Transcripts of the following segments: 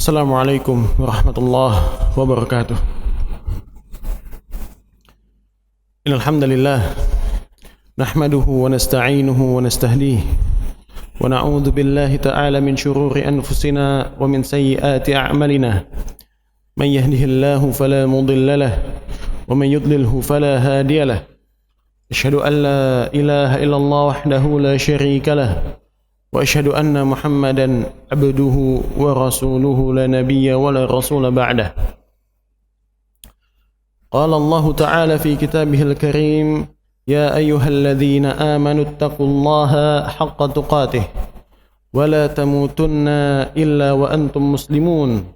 Assalamualaikum warahmatullahi wabarakatuh. Innal hamdalillah nahmaduhu wa nasta'inuhu wa nastahdihi wa na'udzu billahi ta'ala min shururi anfusina wa min sayyiati a'malina. Man yahdihillahu fala mudilla lahu wa man yudlilhu fala hadiya lahu. Asyhadu an la ilaha illallah wahdahu la syarika lahu wa asyhadu anna Muhammadan abduhu wa rasuluhu la nabiyya wa la rasula ba'dah. Qala Allah ta'ala fi kitabihil karim, ya ayyuhalladzina amanu ittaqullaha haqqa tuqatih wa la tamutunna illa wa antum muslimun.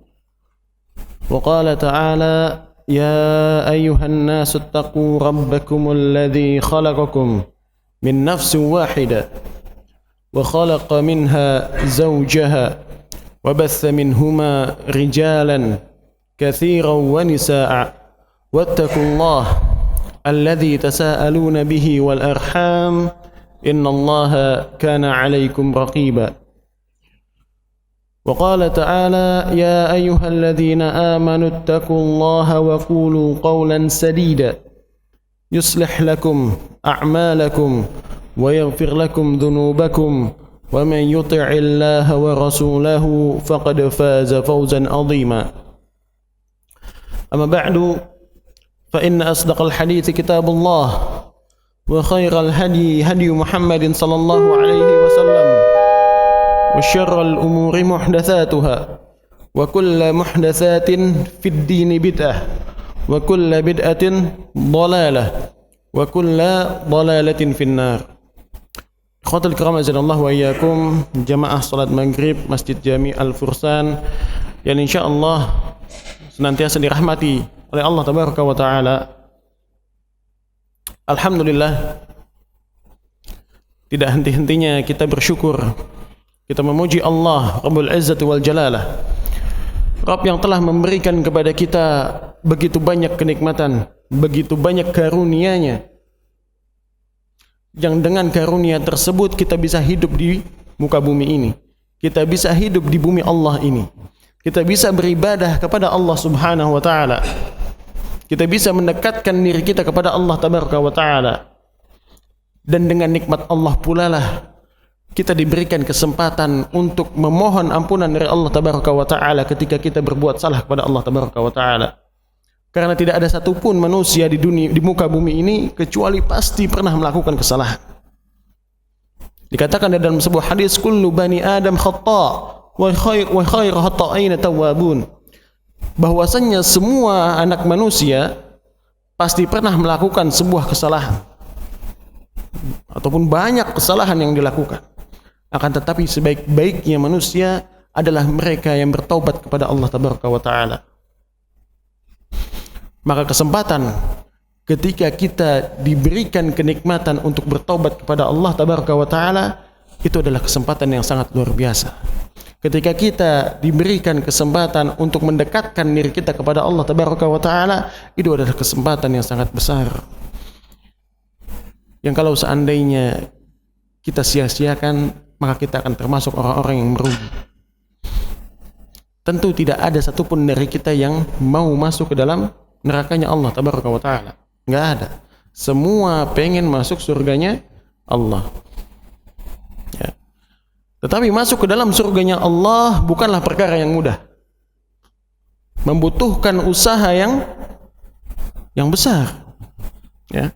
Wa qala ta'ala, ya ayyuhan nasu ittaqu rabbakumul ladzi khalaqakum min nafsin wahidah wa khalaqa minha zawjaha wa batha minhuma rijalan katsiran wa nisaa'a wattaqullaha alladzi tasaaluna bihi wal arham innallaha kana 'alaykum raqiba. Wa qala ta'ala, ya ayyuhalladzina amanu ittaqullaha wa qulu qawlan sadida yuslih lakum a'malakum wa yaghfir lakum dhunubakum wa man yuti'illaha wa rasulahu faqad faza fawzan 'azima. Amma ba'du, fa inna asdaqal hadithi kitabullah wa khairal hadi hadi Muhammadin sallallahu alaihi wasallam wa syarral umuri muhdatsatuha wa kullu muhdatsatin fid dini bid'ah wa kullu bid'atin dhalalah wa kullu dhalalatin finnar. Ikhwatul kiram azanallahu wa iyyakum, jamaah salat maghrib Masjid Jami Al-Fursan yang insyaallah senantiasa dirahmati oleh Allah tabaraka wa taala. Alhamdulillah, tidak henti-hentinya kita bersyukur, kita memuji Allah Rabbul Izzati wal Jalalah, Rabb yang telah memberikan kepada kita begitu banyak kenikmatan, begitu banyak karunia-Nya, yang dengan karunia tersebut kita bisa hidup di muka bumi ini, kita bisa hidup di bumi Allah ini, kita bisa beribadah kepada Allah Subhanahu wa taala, kita bisa mendekatkan diri kita kepada Allah tabaraka wa taala. Dan dengan nikmat Allah pula lah kita diberikan kesempatan untuk memohon ampunan dari Allah tabaraka wa taala ketika kita berbuat salah kepada Allah tabaraka wa taala. Karena tidak ada satupun manusia di dunia, di muka bumi ini kecuali pasti pernah melakukan kesalahan. Dikatakan dalam sebuah hadis, kullu bani Adam khata' wa khairu khata'ina tawwabun. Bahwasanya semua anak manusia pasti pernah melakukan sebuah kesalahan ataupun banyak kesalahan yang dilakukan. Akan tetapi sebaik-baiknya manusia adalah mereka yang bertaubat kepada Allah tabaraka wa taala. Maka kesempatan ketika kita diberikan kenikmatan untuk bertaubat kepada Allah tabaraka wa taala, itu adalah kesempatan yang sangat luar biasa. Ketika kita diberikan kesempatan untuk mendekatkan diri kita kepada Allah tabaraka wa taala, itu adalah kesempatan yang sangat besar, yang kalau seandainya kita sia-siakan, maka kita akan termasuk orang-orang yang merugi. Tentu tidak ada satupun dari kita yang mau masuk ke dalam nerakanya Allah tabaraka wa taala. Enggak ada. Semua pengen masuk surganya Allah. Ya. Tetapi masuk ke dalam surganya Allah bukanlah perkara yang mudah. Membutuhkan usaha yang besar. Ya.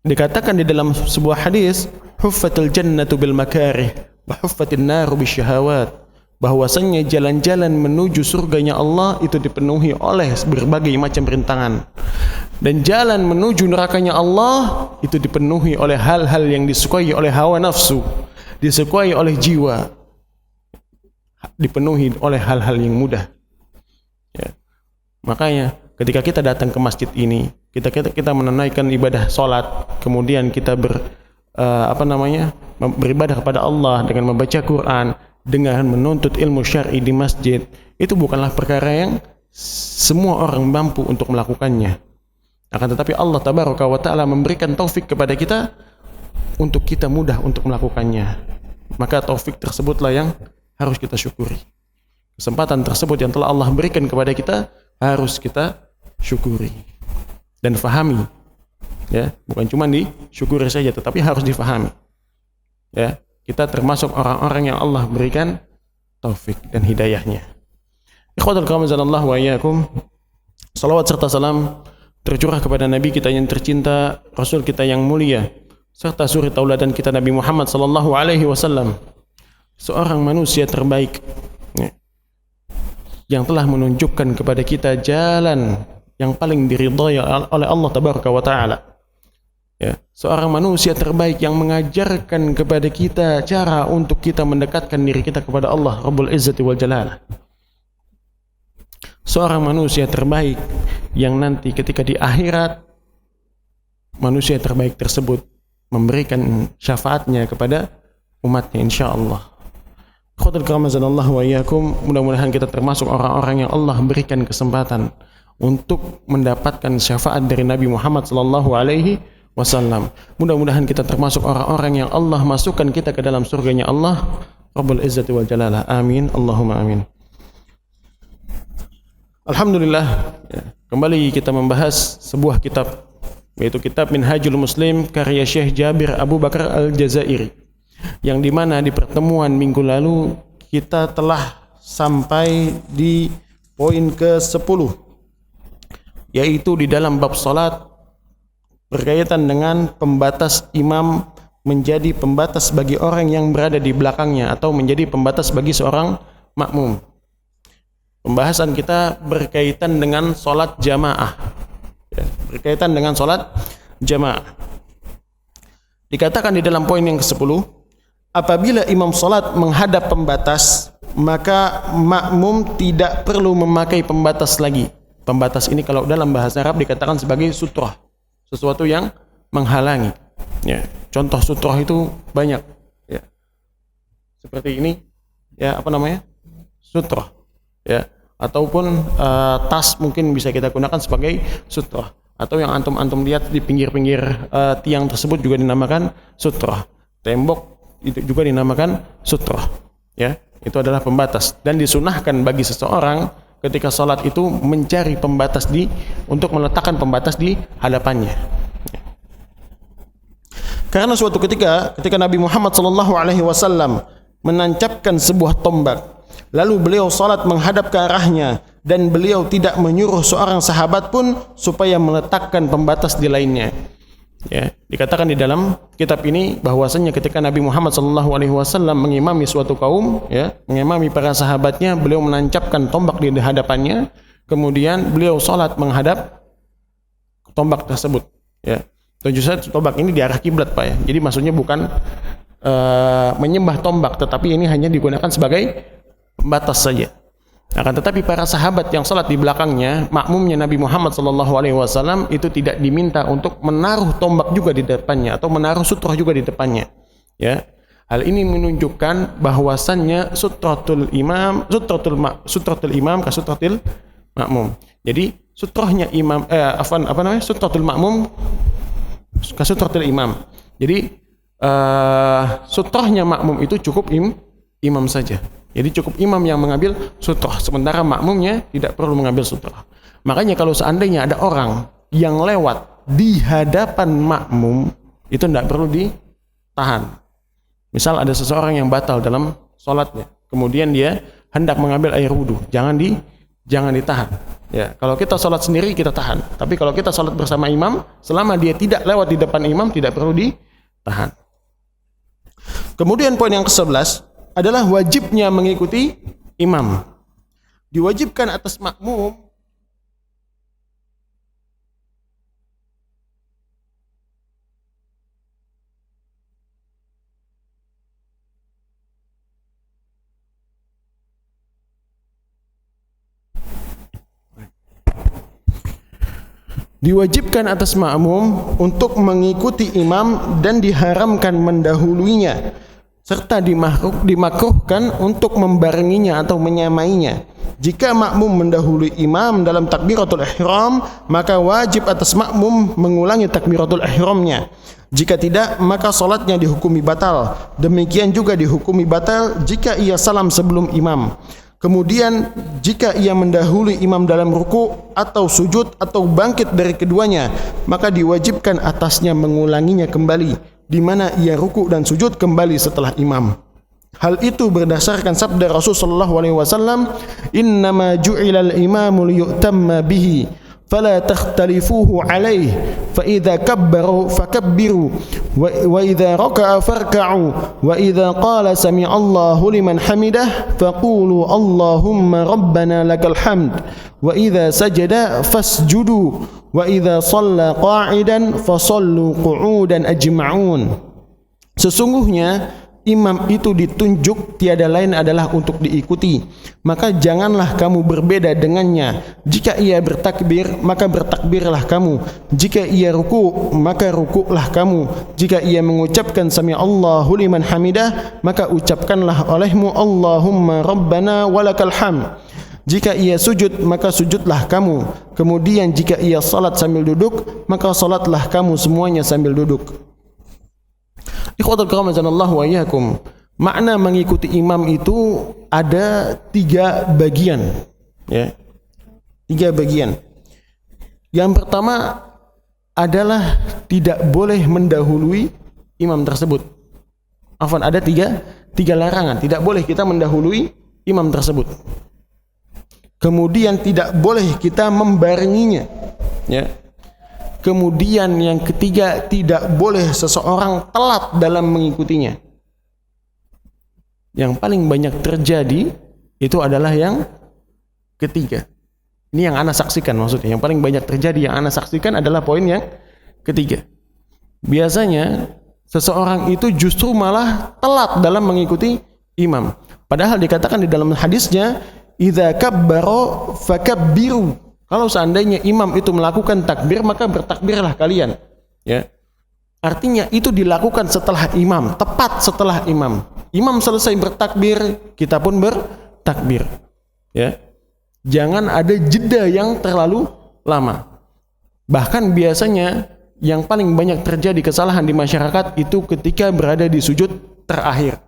Dikatakan di dalam sebuah hadis, huffatul jannatu bil makarih wa huffatin naru bisyahawat. Bahwasanya jalan-jalan menuju surganya Allah itu dipenuhi oleh berbagai macam rintangan, dan jalan menuju nerakanya Allah itu dipenuhi oleh hal-hal yang disukai oleh hawa nafsu, disukai oleh jiwa, dipenuhi oleh hal-hal yang mudah. Ya. Makanya ketika kita datang ke masjid ini, kita menunaikan ibadah salat, kemudian kita beribadah kepada Allah dengan membaca Quran, dengan menuntut ilmu syar'i di masjid, itu bukanlah perkara yang semua orang mampu untuk melakukannya. Akan tetapi Allah tabaraka wa ta'ala memberikan taufik kepada kita untuk kita mudah untuk melakukannya. Maka taufik tersebutlah yang harus kita syukuri. Kesempatan tersebut yang telah Allah berikan kepada kita harus kita syukuri dan fahami. Ya, bukan cuma disyukuri saja, tetapi harus difahami. Ya, kita termasuk orang-orang yang Allah berikan taufik dan hidayahnya. Ikhwatul kiram azanallahu wa iyyakum. Salawat serta salam tercurah kepada Nabi kita yang tercinta, Rasul kita yang mulia, serta suri tauladan kita Nabi Muhammad sallallahu alaihi wasallam, seorang manusia terbaik, ya, yang telah menunjukkan kepada kita jalan yang paling diridhai oleh Allah tabaraka wa taala. Ya, seorang manusia terbaik yang mengajarkan kepada kita cara untuk kita mendekatkan diri kita kepada Allah Rabbul Izzati wal Jalalah. Seorang manusia terbaik yang nanti ketika di akhirat manusia terbaik tersebut memberikan syafaatnya kepada umatnya insyaallah. Khairull kalam azanallahu wa iyyakum. Mudah-mudahan kita termasuk orang-orang yang Allah berikan kesempatan untuk mendapatkan syafaat dari Nabi Muhammad sallallahu alaihi wasallam. Mudah-mudahan kita termasuk orang-orang yang Allah masukkan kita ke dalam surganya Allah Rabbul Izzati wal Jalalah. Amin. Allahumma amin. Alhamdulillah, ya, kembali kita membahas sebuah kitab, yaitu kitab Minhajul Muslim karya Syekh Jabir Abu Bakar Al-Jazairi, yang dimana di pertemuan minggu lalu kita telah sampai di poin ke-10, yaitu di dalam bab salat berkaitan dengan pembatas imam menjadi pembatas bagi orang yang berada di belakangnya atau menjadi pembatas bagi seorang makmum. Pembahasan kita berkaitan dengan sholat jamaah, ya, berkaitan dengan sholat jamaah. Dikatakan di dalam poin yang ke-10, apabila imam sholat menghadap pembatas, maka makmum tidak perlu memakai pembatas lagi. Pembatas ini kalau dalam bahasa Arab dikatakan sebagai sutrah, sesuatu yang menghalangi. Ya, contoh sutrah itu banyak. Ya, seperti ini, ya apa namanya? Sutrah. Ya, ataupun tas mungkin bisa kita gunakan sebagai sutrah, atau yang antum lihat di pinggir-pinggir tiang tersebut juga dinamakan sutrah. Tembok itu juga dinamakan sutrah. Ya, itu adalah pembatas dan disunahkan bagi seseorang ketika salat itu mencari pembatas untuk meletakkan pembatas di hadapannya. Ya. Karena suatu ketika Nabi Muhammad SAW menancapkan sebuah tombak, lalu beliau salat menghadap ke arahnya dan beliau tidak menyuruh seorang sahabat pun supaya meletakkan pembatas di lainnya. Ya, dikatakan di dalam kitab ini bahwasanya ketika Nabi Muhammad SAW mengimami suatu kaum, ya, mengimami para sahabatnya, beliau menancapkan tombak di hadapannya, kemudian beliau salat menghadap tombak tersebut. Ya, tujuan tombak ini di arah kiblat, Pak, ya. Jadi maksudnya bukan menyembah tombak, tetapi ini hanya digunakan sebagai pembatas saja. Akan tetapi para sahabat yang salat di belakangnya, makmumnya Nabi Muhammad SAW itu tidak diminta untuk menaruh tombak juga di depannya atau menaruh sutrah juga di depannya. Ya, hal ini menunjukkan bahwasannya sutratul imam ka sutratil makmum. Jadi sutrahnya imam sutratul makmum ka sutratil imam. Jadi sutrahnya makmum itu cukup imam saja. Jadi cukup imam yang mengambil sutrah, sementara makmumnya tidak perlu mengambil sutrah. Makanya kalau seandainya ada orang yang lewat di hadapan makmum, itu tidak perlu ditahan. Misal ada seseorang yang batal dalam sholatnya, kemudian dia hendak mengambil air wudhu, jangan ditahan. Ya, kalau kita sholat sendiri kita tahan, tapi kalau kita sholat bersama imam, selama dia tidak lewat di depan imam, tidak perlu ditahan. Kemudian poin yang ke-11 adalah wajibnya mengikuti imam. Diwajibkan atas makmum untuk mengikuti imam dan diharamkan mendahuluinya, serta dimakruhkan untuk membarenginya atau menyamainya. Jika makmum mendahului imam dalam takbiratul ihram, maka wajib atas makmum mengulangi takbiratul ihramnya. Jika tidak, maka salatnya dihukumi batal. Demikian juga dihukumi batal jika ia salam sebelum imam. Kemudian jika ia mendahului imam dalam ruku atau sujud atau bangkit dari keduanya, maka diwajibkan atasnya mengulanginya kembali, di mana ia ruku dan sujud kembali setelah imam. Hal itu berdasarkan sabda Rasulullah SAW, "Innama ju'ilal imamu liyu'tamma bihi, fala takhtalifuhu alaih, fa idza kabbaru fakabbiru, wa idza raka'a farka'u, wa idza qala sami'allahu liman hamidah, faqulu Allahumma rabbana lakal hamd, wa idza sajada fasjudu, wa idza shalla qa'idan fasallu qu'udan ajma'un." Sesungguhnya imam itu ditunjuk tiada lain adalah untuk diikuti, maka janganlah kamu berbeda dengannya. Jika ia bertakbir, maka bertakbirlah kamu. Jika ia ruku, maka rukuklah kamu. Jika ia mengucapkan sami Allahu liman hamidah, maka ucapkanlah olehmu Allahumma rabbana walakal hamd. Jika ia sujud, maka sujudlah kamu. Kemudian jika ia salat sambil duduk, maka salatlah kamu semuanya sambil duduk. Ikhwatul kiram azanallahu wa iyyakum. Makna mengikuti imam itu ada 3 bagian, ya. 3 bagian. Yang pertama adalah tidak boleh mendahului imam tersebut. Afwan, ada tiga larangan. Tidak boleh kita mendahului imam tersebut. Kemudian tidak boleh kita membarenginya, ya. Kemudian yang ketiga, tidak boleh seseorang telat dalam mengikutinya. Yang paling banyak terjadi itu adalah yang ketiga. Ini yang ana saksikan maksudnya. Yang paling banyak terjadi yang ana saksikan adalah poin yang ketiga. Biasanya seseorang itu justru malah telat dalam mengikuti imam. Padahal dikatakan di dalam hadisnya, idza kabbara fakabbiru. Kalau seandainya imam itu melakukan takbir, maka bertakbirlah kalian, ya. Artinya itu dilakukan setelah imam, tepat setelah imam. Imam selesai bertakbir, kita pun bertakbir, ya. Jangan ada jeda yang terlalu lama. Bahkan biasanya yang paling banyak terjadi kesalahan di masyarakat itu ketika berada di sujud terakhir,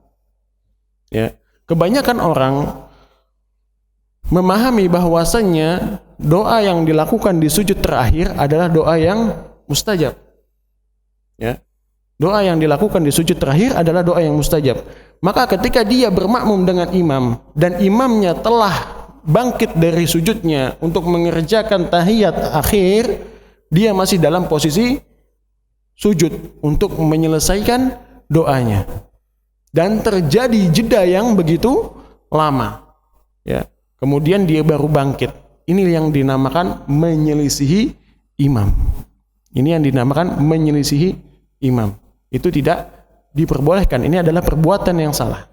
ya. Kebanyakan orang memahami bahwasannya doa yang dilakukan di sujud terakhir adalah doa yang mustajab, ya. Doa yang dilakukan di sujud terakhir adalah doa yang mustajab. Maka ketika dia bermakmum dengan imam dan imamnya telah bangkit dari sujudnya untuk mengerjakan tahiyat akhir, dia masih dalam posisi sujud untuk menyelesaikan doanya, dan terjadi jeda yang begitu lama, ya. Kemudian dia baru bangkit. Ini yang dinamakan menyelisihi imam. Ini yang dinamakan menyelisihi imam. Itu tidak diperbolehkan. Ini adalah perbuatan yang salah,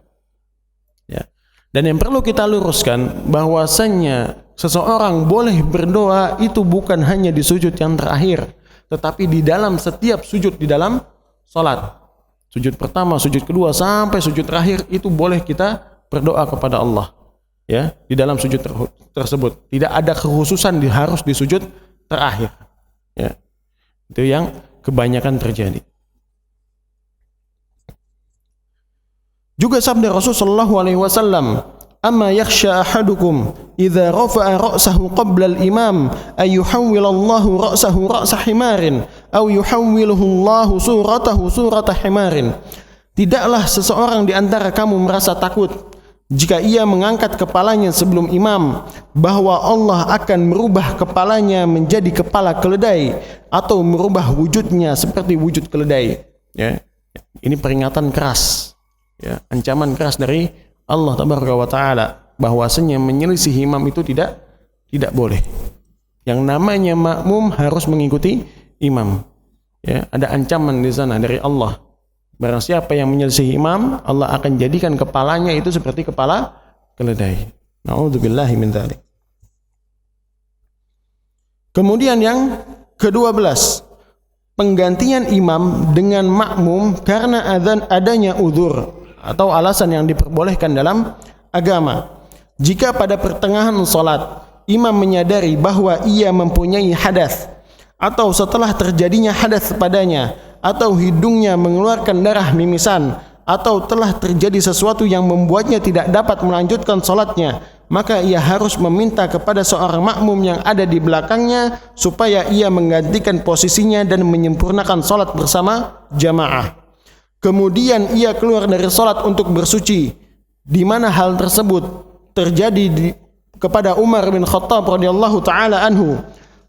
ya. Dan yang perlu kita luruskan bahwasannya seseorang boleh berdoa itu bukan hanya di sujud yang terakhir, tetapi di dalam setiap sujud di dalam salat. Sujud pertama, sujud kedua sampai sujud terakhir itu boleh kita berdoa kepada Allah, ya, di dalam sujud tersebut. Tidak ada kekhususan harus di sujud terakhir, ya. Itu yang kebanyakan terjadi. Juga sabda Rasulullah SAW, "Amma yakhsha ahadukum idza rafa'a ra'sahu qabla al-imam ay yuhawwilallahu ra'sahu ra'sa himarin aw yuhawwiluhu Allahu suratahu surata himarin." Tidaklah seseorang di antara kamu merasa takut jika ia mengangkat kepalanya sebelum imam, bahwa Allah akan merubah kepalanya menjadi kepala keledai atau merubah wujudnya seperti wujud keledai, ya. Ini peringatan keras, ya, ancaman keras dari Allah Tabaraka wa Ta'ala bahwasanya menyelisih imam itu tidak boleh. Yang namanya makmum harus mengikuti imam, ya. Ada ancaman di sana dari Allah. Barang siapa yang menyelisih imam, Allah akan jadikan kepalanya itu seperti kepala keledai. Na'udzubillahi min dzalik. Kemudian yang ke-12, penggantian imam dengan makmum karena adanya uzur atau alasan yang diperbolehkan dalam agama. Jika pada pertengahan salat imam menyadari bahwa ia mempunyai hadas, atau setelah terjadinya hadas padanya, atau hidungnya mengeluarkan darah mimisan, atau telah terjadi sesuatu yang membuatnya tidak dapat melanjutkan salatnya, maka ia harus meminta kepada seorang makmum yang ada di belakangnya supaya ia menggantikan posisinya dan menyempurnakan salat bersama jamaah. Kemudian ia keluar dari salat untuk bersuci, di mana hal tersebut terjadi kepada Umar bin Khattab radhiyallahu taala anhu,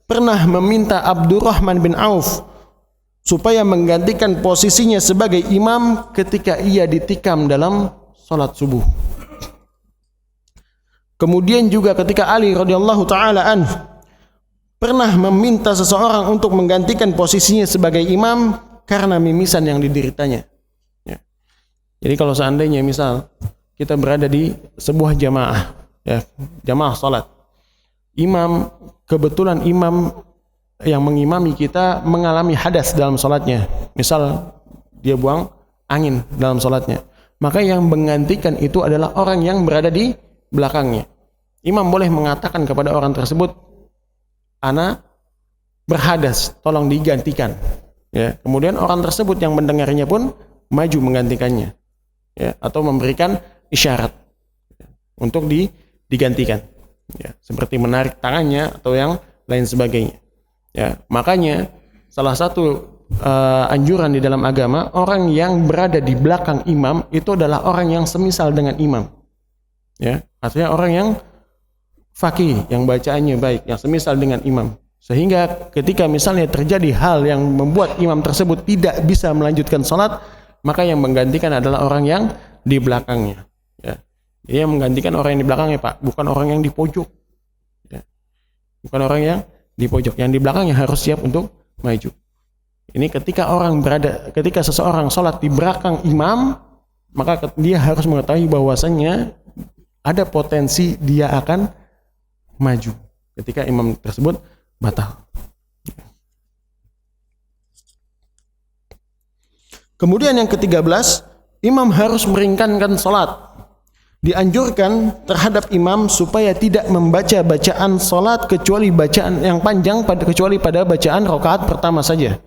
pernah meminta Abdurrahman bin Auf supaya menggantikan posisinya sebagai imam ketika ia ditikam dalam salat subuh. Kemudian juga ketika Ali radhiyallahu taala anhu pernah meminta seseorang untuk menggantikan posisinya sebagai imam karena mimisan yang dideritanya. Ya. Jadi kalau seandainya misal kita berada di sebuah jamaah, ya, jamaah salat, kebetulan imam yang mengimami kita mengalami hadas dalam salatnya, misal dia buang angin dalam salatnya, maka yang menggantikan itu adalah orang yang berada di belakangnya. Imam boleh mengatakan kepada orang tersebut, ana berhadas, tolong digantikan. Ya, kemudian orang tersebut yang mendengarnya pun maju menggantikannya, ya, atau memberikan isyarat untuk digantikan, ya, seperti menarik tangannya atau yang lain sebagainya. Ya, makanya salah satu anjuran di dalam agama, orang yang berada di belakang imam itu adalah orang yang semisal dengan imam. Ya, artinya orang yang faqih, yang bacaannya baik, yang semisal dengan imam. Sehingga ketika misalnya terjadi hal yang membuat imam tersebut tidak bisa melanjutkan salat, maka yang menggantikan adalah orang yang di belakangnya. Ya, dia menggantikan orang yang di belakangnya, Pak, bukan orang yang di pojok. Ya, bukan orang yang di pojok, yang di belakangnya harus siap untuk maju. Ini ketika seseorang sholat di belakang imam, maka dia harus mengetahui bahwasannya ada potensi dia akan maju ketika imam tersebut batal. Kemudian yang ke-13, imam harus meringankan sholat. Dianjurkan terhadap imam supaya tidak membaca bacaan salat kecuali bacaan yang panjang kecuali pada bacaan rakaat pertama saja.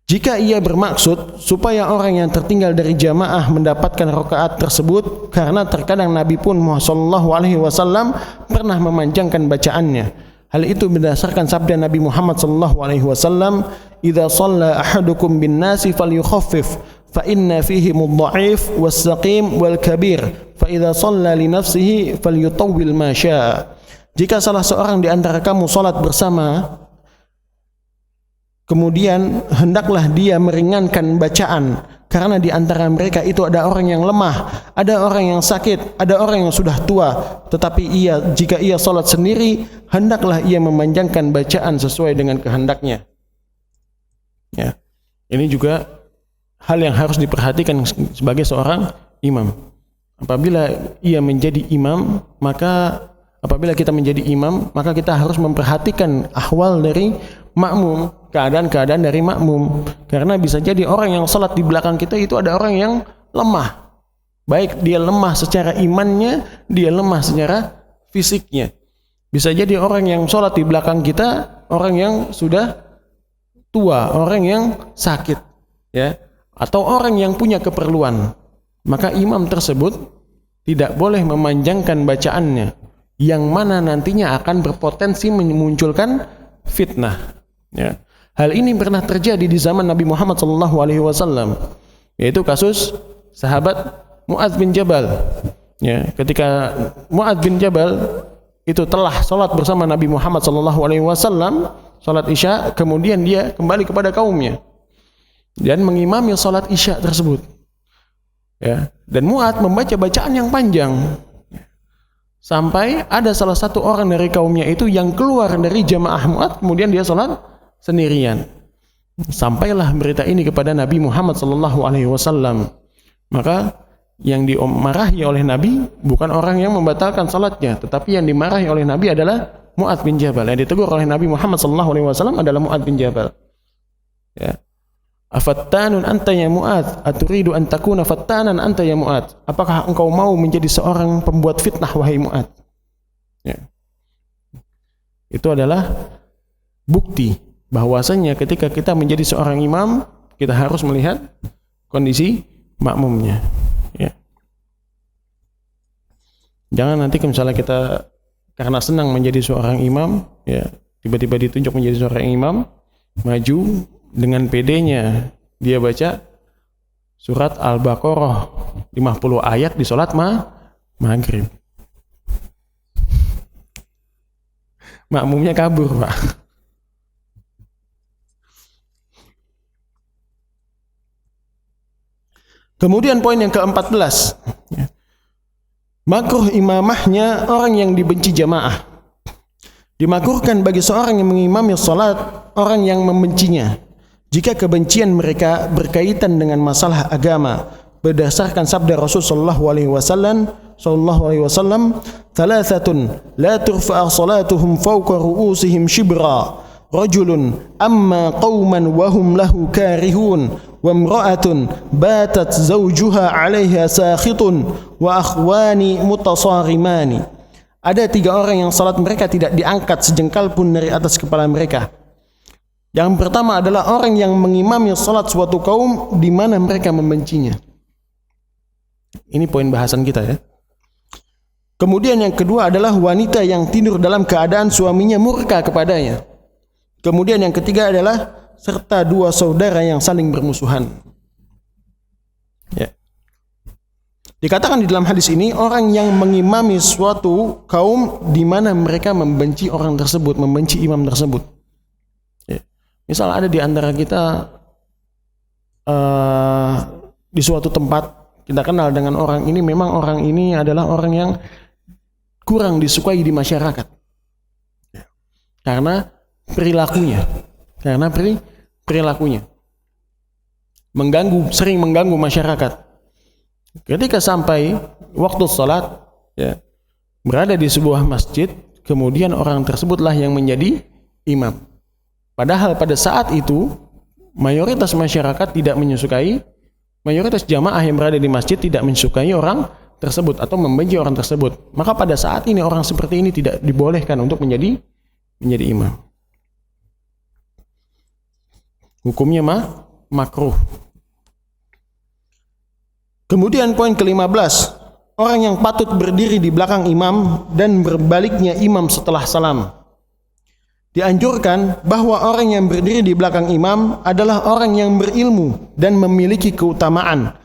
Jika ia bermaksud supaya orang yang tertinggal dari jamaah mendapatkan rakaat tersebut, karena terkadang Nabi pun sallallahu alaihi wasallam pernah memanjangkan bacaannya. Hal itu berdasarkan sabda Nabi Muhammad sallallahu alaihi wasallam, "Idza shalla ahadukum bin nasi falyukhaffif fa inna fihi mudha'if was-saqim wal-kabir." Fa'idha shalla li nafsihi falyutawwil ma syaa. Jika salah seorang di antara kamu salat bersama, kemudian hendaklah dia meringankan bacaan, karena di antara mereka itu ada orang yang lemah, ada orang yang sakit, ada orang yang sudah tua. Tetapi jika ia salat sendiri, hendaklah ia memanjangkan bacaan sesuai dengan kehendaknya. Ya. Ini juga hal yang harus diperhatikan sebagai seorang imam. Apabila kita menjadi imam, maka kita harus memperhatikan ahwal dari makmum, keadaan-keadaan dari makmum. Karena bisa jadi orang yang salat di belakang kita itu ada orang yang lemah. Baik dia lemah secara imannya, dia lemah secara fisiknya. Bisa jadi orang yang salat di belakang kita, orang yang sudah tua, orang yang sakit, ya, atau orang yang punya keperluan. Maka imam tersebut tidak boleh memanjangkan bacaannya, yang mana nantinya akan berpotensi memunculkan fitnah. Ya. Hal ini pernah terjadi di zaman Nabi Muhammad SAW, yaitu kasus sahabat Mu'adz bin Jabal. Ya, ketika Mu'adz bin Jabal itu telah sholat bersama Nabi Muhammad SAW, sholat isya, kemudian dia kembali kepada kaumnya dan mengimami sholat isya tersebut. Ya, dan Mu'adz membaca bacaan yang panjang sampai ada salah satu orang dari kaumnya itu yang keluar dari jamaah Mu'adz, kemudian dia sholat sendirian. Sampailah berita ini kepada Nabi Muhammad SAW. Maka yang dimarahi oleh Nabi bukan orang yang membatalkan salatnya, tetapi yang dimarahi oleh Nabi adalah Mu'adz bin Jabal. Yang ditegur oleh Nabi Muhammad SAW adalah Mu'adz bin Jabal. Ya. Afattanun anta ya Mu'adz, aturidu an takuna fattanan anta ya Mu'adz. Apakah engkau mau menjadi seorang pembuat fitnah wahai Mu'adz? Ya. Itu adalah bukti bahwasanya ketika kita menjadi seorang imam, kita harus melihat kondisi makmumnya. Ya. Jangan nanti misalnya kita karena senang menjadi seorang imam, ya tiba-tiba ditunjuk menjadi seorang imam, maju dengan PD-nya dia baca surat Al-Baqarah 50 ayat di sholat maghrib. Makmumnya kabur, Pak. Kemudian poin yang ke-14, makruh imamahnya orang yang dibenci jamaah. Dimakruhkan bagi seorang yang mengimami salat orang yang membencinya jika kebencian mereka berkaitan dengan masalah agama berdasarkan sabda Rasul sallallahu alaihi wasallam, "Thalathatun la turfa'a salatuhum fawqa ru'usihim shibra, rajulun amma qauman wa hum lahu karihun, wa imra'atun batat zawjuha 'alaiha sakhitun, wa akhwani mutasarimani." Ada 3 orang yang salat mereka tidak diangkat sejengkal pun dari atas kepala mereka. Yang pertama adalah orang yang mengimami salat suatu kaum di mana mereka membencinya. Ini poin bahasan kita ya. Kemudian yang kedua adalah wanita yang tidur dalam keadaan suaminya murka kepadanya. Kemudian yang ketiga adalah serta 2 saudara yang saling bermusuhan. Ya. Dikatakan di dalam hadis ini orang yang mengimami suatu kaum di mana mereka membenci orang tersebut, membenci imam tersebut. Ya. Misal ada di antara kita di suatu tempat kita kenal dengan orang ini, memang orang ini adalah orang yang kurang disukai di masyarakat. Ya. Karena perilakunya, sering mengganggu masyarakat. Ketika sampai waktu salat, ya, berada di sebuah masjid, kemudian orang tersebutlah yang menjadi imam. Padahal pada saat itu mayoritas masyarakat tidak menyukai, mayoritas jamaah yang berada di masjid tidak menyukai orang tersebut atau membenci orang tersebut. Maka pada saat ini orang seperti ini tidak dibolehkan untuk menjadi imam. Hukumnya makruh. Kemudian poin ke-15, orang yang patut berdiri di belakang imam dan berbaliknya imam setelah salam. Dianjurkan bahwa orang yang berdiri di belakang imam adalah orang yang berilmu dan memiliki keutamaan.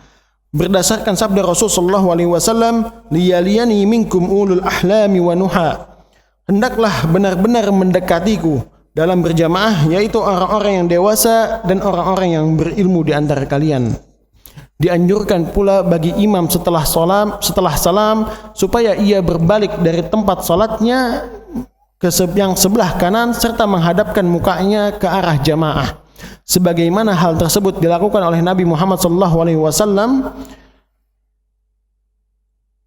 Berdasarkan sabda Rasulullah SAW, "Liyaliyani minkum ulul ahlami wa nuha." Hendaklah benar-benar mendekatiku dalam berjamaah, yaitu orang-orang yang dewasa dan orang-orang yang berilmu di antara kalian. Dianjurkan pula bagi imam setelah salam supaya ia berbalik dari tempat salatnya ke yang sebelah kanan serta menghadapkan mukanya ke arah jamaah. Sebagaimana hal tersebut dilakukan oleh Nabi Muhammad SAW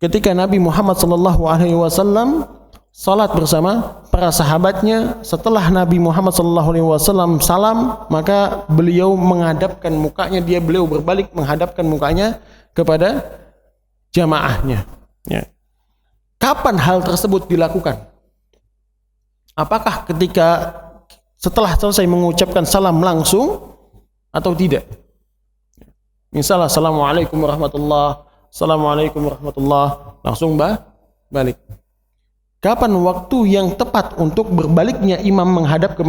ketika Nabi Muhammad SAW salat bersama para sahabatnya. Setelah Nabi Muhammad SAW salam, maka beliau menghadapkan mukanya, beliau berbalik menghadapkan mukanya kepada jamaahnya. Ya. Kapan hal tersebut dilakukan? Apakah ketika setelah selesai mengucapkan salam langsung atau tidak? Misalnya assalamualaikum warahmatullah, assalamualaikum warahmatullah, langsung balik. Kapan waktu yang tepat untuk berbaliknya imam menghadap ke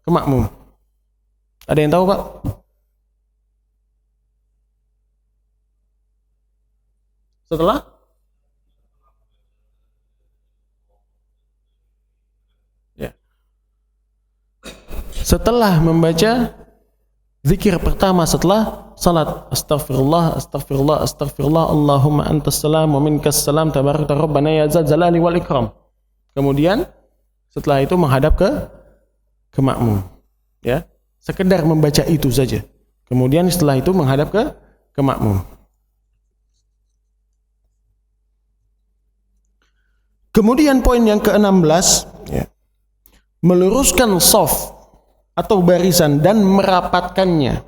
makmum? Ada yang tahu, Pak? Setelah? Ya. Setelah membaca zikir pertama setelah salat, astaghfirullah, astaghfirullah, astaghfirullah, Allahumma antas salam wa minkas salam, tabarakta rabbana ya zal jalali wal ikram. Kemudian setelah itu menghadap ke makmum, ya, sekedar membaca itu saja. Kemudian setelah itu menghadap ke makmum. Kemudian poin yang ke-16, ya, meluruskan shaf atau barisan dan merapatkannya.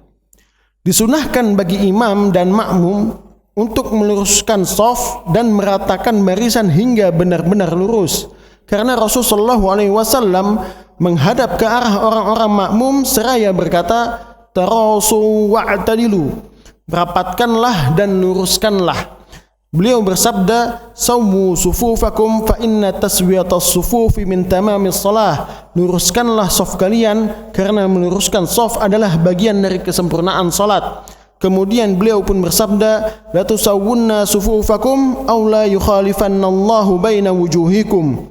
Disunahkan bagi imam dan makmum untuk meluruskan shaf dan meratakan barisan hingga benar-benar lurus. Karena Rasulullah SAW menghadap ke arah orang-orang makmum seraya berkata, "Tarasu wa'tadilu." Rapatkanlah dan luruskanlah. Beliau bersabda, "Sawmu sufufakum fa inna taswiyatas sufufi min tamamis shalah." Luruskanlah saf kalian karena meluruskan saf adalah bagian dari kesempurnaan salat. Kemudian beliau pun bersabda, "La tusawwunna sufufakum aw la yukhalifannallahu baina wujuhikum."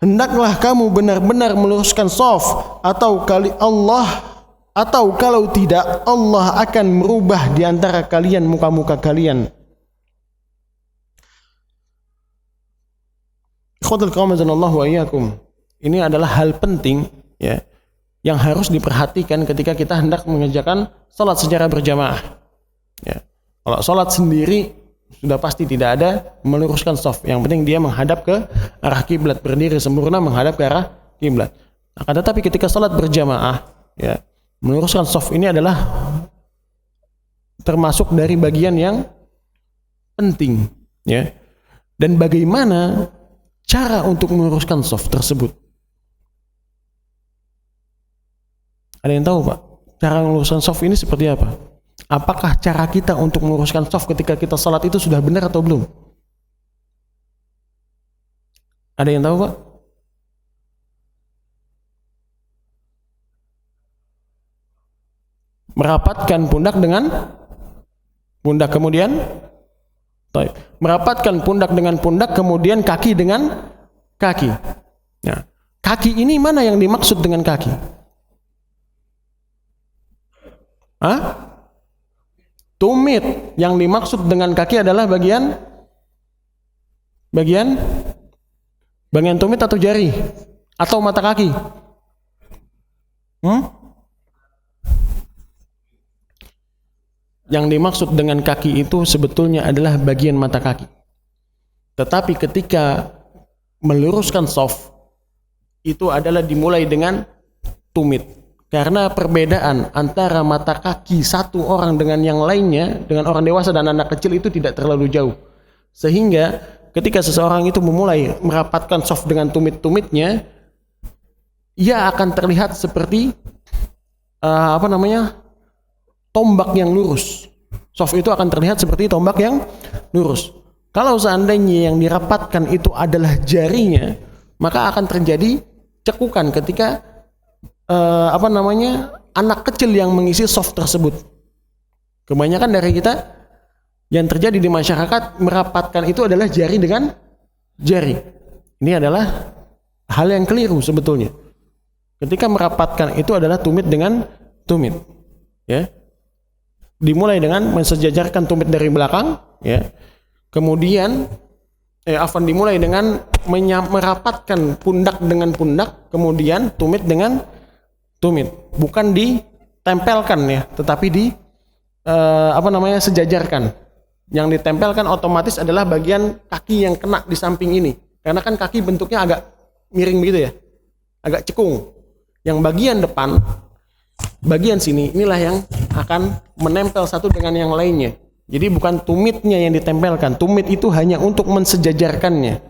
Hendaklah kamu benar-benar meluruskan saf atau kalau tidak Allah akan merubah di antara kalian muka-muka kalian. Ikhwatul kaum azanallahu wa iyyakum. Ini adalah hal penting ya yang harus diperhatikan ketika kita hendak mengerjakan salat secara berjamaah. Ya. Kalau salat sendiri sudah pasti tidak ada meluruskan shaf. Yang penting dia menghadap ke arah kiblat, berdiri sempurna menghadap ke arah kiblat. Akan tetapi ketika salat berjamaah, ya, meluruskan shaf ini adalah termasuk dari bagian yang penting, ya. Dan bagaimana cara untuk meluruskan shaf tersebut? Ada yang tahu, Pak? Cara meluruskan shaf ini seperti apa? Apakah cara kita untuk meluruskan shaf ketika kita salat itu sudah benar atau belum? Ada yang tahu, Pak? Merapatkan pundak dengan pundak, kemudian merapatkan pundak dengan pundak, kemudian kaki dengan kaki. Nah, kaki ini mana yang dimaksud dengan kaki? Tumit. Yang dimaksud dengan kaki adalah bagian tumit atau jari atau mata kaki? Yang dimaksud dengan kaki itu sebetulnya adalah bagian mata kaki. Tetapi ketika meluruskan shaf itu adalah dimulai dengan tumit. Karena perbedaan antara mata kaki satu orang dengan yang lainnya, dengan orang dewasa dan anak kecil itu tidak terlalu jauh. Sehingga ketika seseorang itu memulai merapatkan shaf dengan tumit-tumitnya, ia akan terlihat seperti tombak yang lurus. Shaf itu akan terlihat seperti tombak yang lurus. Kalau seandainya yang dirapatkan itu adalah jarinya, maka akan terjadi cekukan ketika anak kecil yang mengisi shaf tersebut. Kebanyakan dari kita yang terjadi di masyarakat merapatkan itu adalah jari dengan jari. Ini adalah hal yang keliru sebetulnya. Ketika merapatkan itu adalah tumit dengan tumit, ya. Dimulai dengan mensejajarkan tumit dari belakang, ya. Kemudian dimulai dengan merapatkan pundak dengan pundak, kemudian tumit dengan tumit. Bukan ditempelkan, ya, tetapi sejajarkan. Yang ditempelkan otomatis adalah bagian kaki yang kena di samping ini. Karena kan kaki bentuknya agak miring begitu, ya. Agak cekung. Yang bagian depan, bagian sini, inilah yang akan menempel satu dengan yang lainnya. Jadi bukan tumitnya yang ditempelkan. Tumit itu hanya untuk mensejajarkannya,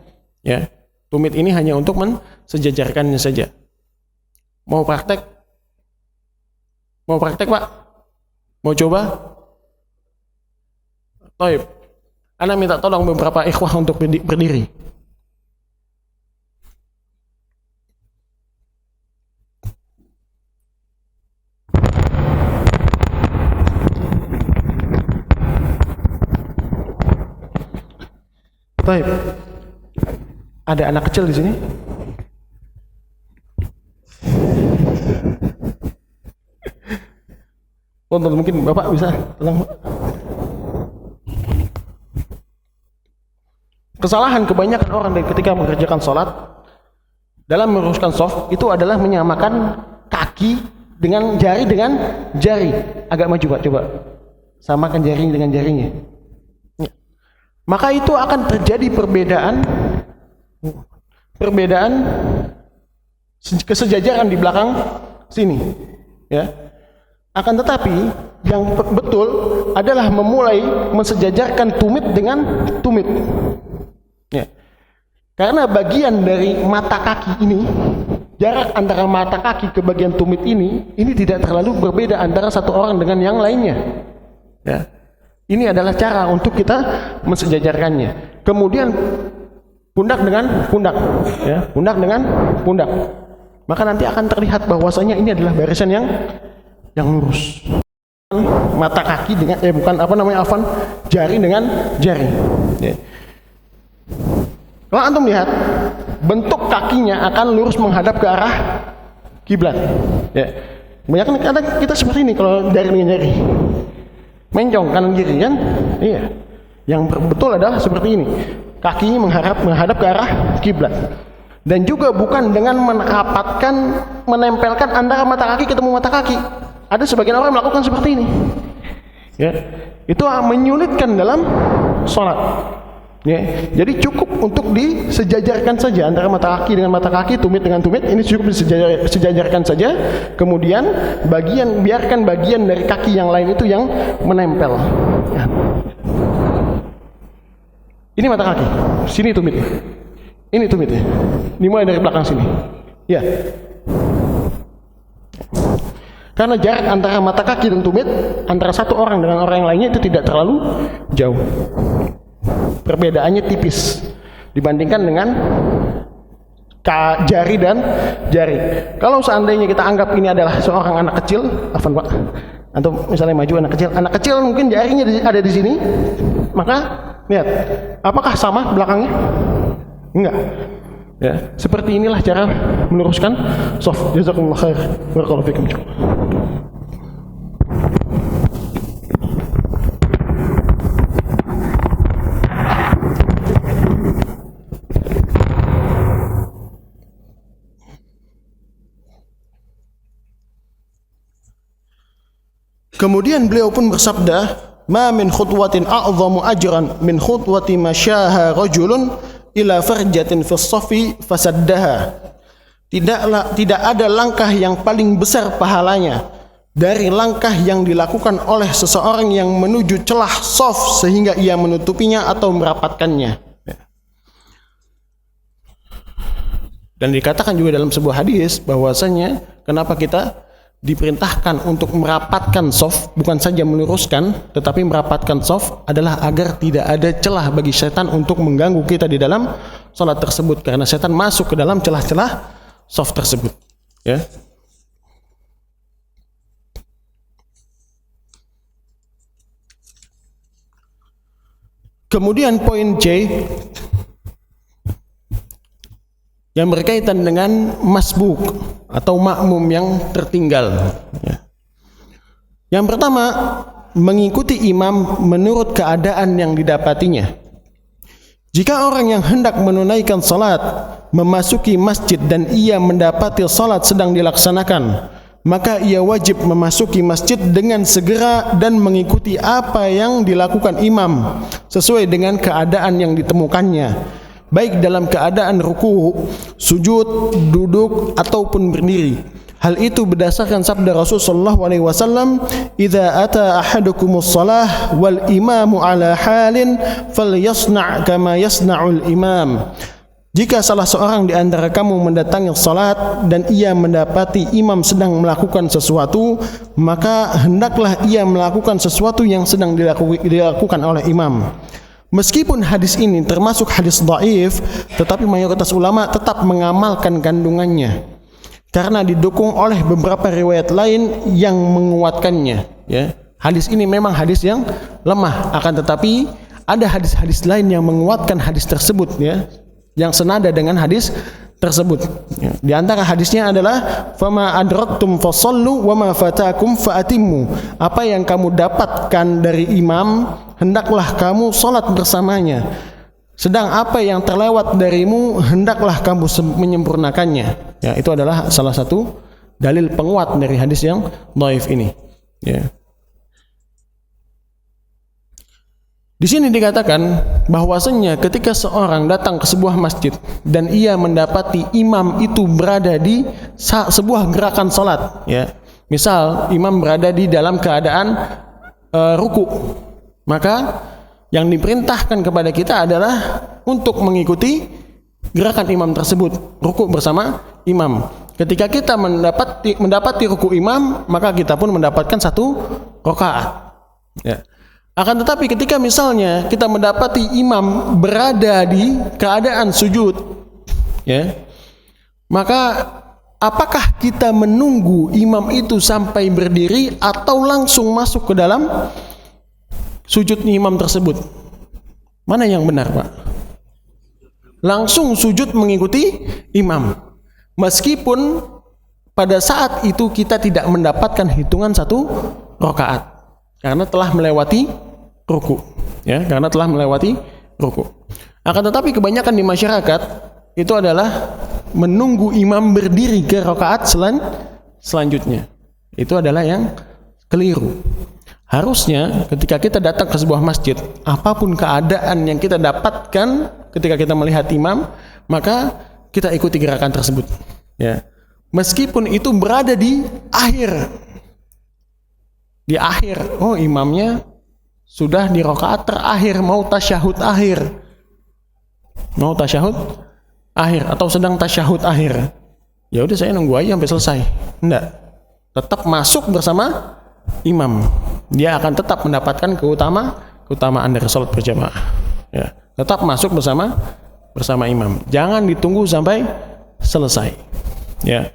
ya. Tumit ini hanya untuk mensejajarkannya saja. Mau praktek? Mau praktek, Pak? Mau coba? Baik. Ana minta tolong beberapa ikhwah untuk berdiri. Baik. Ada anak kecil di sini? Mungkin Bapak bisa tolong. Kesalahan kebanyakan orang ketika mengerjakan sholat dalam meluruskan shaf itu adalah menyamakan kaki dengan jari dengan jari. Agak maju, Pak, coba. Samakan jari dengan jarinya. Maka itu akan terjadi perbedaan kesejajaran di belakang sini, ya. Akan tetapi yang betul adalah memulai mensejajarkan tumit dengan tumit, ya. Karena bagian dari mata kaki ini, jarak antara mata kaki ke bagian tumit ini tidak terlalu berbeda antara satu orang dengan yang lainnya, ya. Ini adalah cara untuk kita mensejajarkannya. Kemudian pundak dengan pundak, ya, pundak dengan pundak. Maka nanti akan terlihat bahwasanya ini adalah barisan yang lurus. Mata kaki dengan jari dengan jari. Ya. Kalau antum lihat, bentuk kakinya akan lurus menghadap ke arah kiblat. Ya. Kebanyakan kadang kita seperti ini kalau jari dengan jari. Mencong kanan kiri kan? Iya. Yang betul adalah seperti ini. Kakinya menghadap ke arah kiblat. Dan juga bukan dengan menempelkan antara mata kaki ketemu mata kaki. Ada sebagian orang melakukan seperti ini. Ya. Itu menyulitkan dalam sholat. Ya. Jadi cukup untuk disejajarkan saja antara mata kaki dengan mata kaki, tumit dengan tumit, ini cukup disejajarkan saja. Kemudian biarkan bagian dari kaki yang lain itu yang menempel. Ya. Ini mata kaki, sini tumitnya. Ini tumitnya. Dimulai dari belakang sini. Ya. Karena jarak antara mata kaki dan tumit antara satu orang dengan orang yang lainnya itu tidak terlalu jauh. Perbedaannya tipis dibandingkan dengan jari dan jari. Kalau seandainya kita anggap ini adalah seorang anak kecil, afwan Pak, atau misalnya maju anak kecil mungkin jarinya ada di sini, maka lihat, apakah sama belakangnya? Enggak. Ya, seperti inilah cara meluruskan shaf. Jazakumullah khair. Barakallahu fikum. Kemudian beliau pun bersabda, "Ma min khutwatin a'zamu ajran min khutwati masyaha rajulun ila farjatin fis safi fasaddaha." Tidak ada langkah yang paling besar pahalanya dari langkah yang dilakukan oleh seseorang yang menuju celah shaf sehingga ia menutupinya atau merapatkannya. Dan dikatakan juga dalam sebuah hadis bahwasanya kenapa kita diperintahkan untuk merapatkan shaf, bukan saja meluruskan, tetapi merapatkan shaf adalah agar tidak ada celah bagi setan untuk mengganggu kita di dalam salat tersebut, karena setan masuk ke dalam celah-celah shaf tersebut. Ya. Kemudian poin C yang berkaitan dengan masbuk atau makmum yang tertinggal. Yang pertama, mengikuti imam menurut keadaan yang didapatinya. Jika orang yang hendak menunaikan salat memasuki masjid dan ia mendapati salat sedang dilaksanakan, maka ia wajib memasuki masjid dengan segera dan mengikuti apa yang dilakukan imam sesuai dengan keadaan yang ditemukannya, baik dalam keadaan ruku, sujud, duduk ataupun berdiri. Hal itu berdasarkan sabda Rasulullah SAW, "Idza ata ahadukumus shalah wal imamu ala halin falyasna' kama yasna'ul imam." Jika salah seorang di antara kamu mendatangi salat dan ia mendapati imam sedang melakukan sesuatu, maka hendaklah ia melakukan sesuatu yang sedang dilakukan oleh imam. Meskipun hadis ini termasuk hadis dhaif, tetapi mayoritas ulama tetap mengamalkan kandungannya karena didukung oleh beberapa riwayat lain yang menguatkannya. Ya, hadis ini memang hadis yang lemah, akan tetapi ada hadis-hadis lain yang menguatkan hadis tersebut, ya, yang senada dengan hadis tersebut. Ya, di antara hadisnya adalah fama adraktum fasallu wa ma fatakum faatimmu. Apa yang kamu dapatkan dari imam, hendaklah kamu salat bersamanya. Sedang apa yang terlewat darimu, hendaklah kamu menyempurnakannya. Ya, itu adalah salah satu dalil penguat dari hadis yang dhaif ini. Ya. Di sini dikatakan bahwasanya ketika seorang datang ke sebuah masjid dan ia mendapati imam itu berada di sebuah gerakan salat, ya. Misal imam berada di dalam keadaan ruku, maka yang diperintahkan kepada kita adalah untuk mengikuti gerakan imam tersebut, ruku bersama imam. Ketika kita mendapati ruku imam, maka kita pun mendapatkan satu rakaat. Ya. Akan tetapi ketika misalnya kita mendapati imam berada di keadaan sujud, ya, maka apakah kita menunggu imam itu sampai berdiri atau langsung masuk ke dalam sujud imam tersebut? Mana yang benar, Pak? Langsung sujud mengikuti imam. Meskipun pada saat itu kita tidak mendapatkan hitungan 1 rakaat karena telah melewati ruku, ya, karena telah melewati ruku. Akan tetapi kebanyakan di masyarakat itu adalah menunggu imam berdiri ke rakaat selanjutnya. Itu adalah yang keliru. Harusnya ketika kita datang ke sebuah masjid, apapun keadaan yang kita dapatkan ketika kita melihat imam, maka kita ikuti gerakan tersebut, ya. Meskipun itu berada di akhir, oh imamnya sudah di rakaat terakhir, mau tasyahud akhir atau sedang tasyahud akhir, ya udah saya nunggu aja sampai selesai. Enggak, tetap masuk bersama imam. Dia akan tetap mendapatkan keutamaan dari salat berjamaah, ya. Tetap masuk bersama imam. Jangan ditunggu sampai selesai, ya.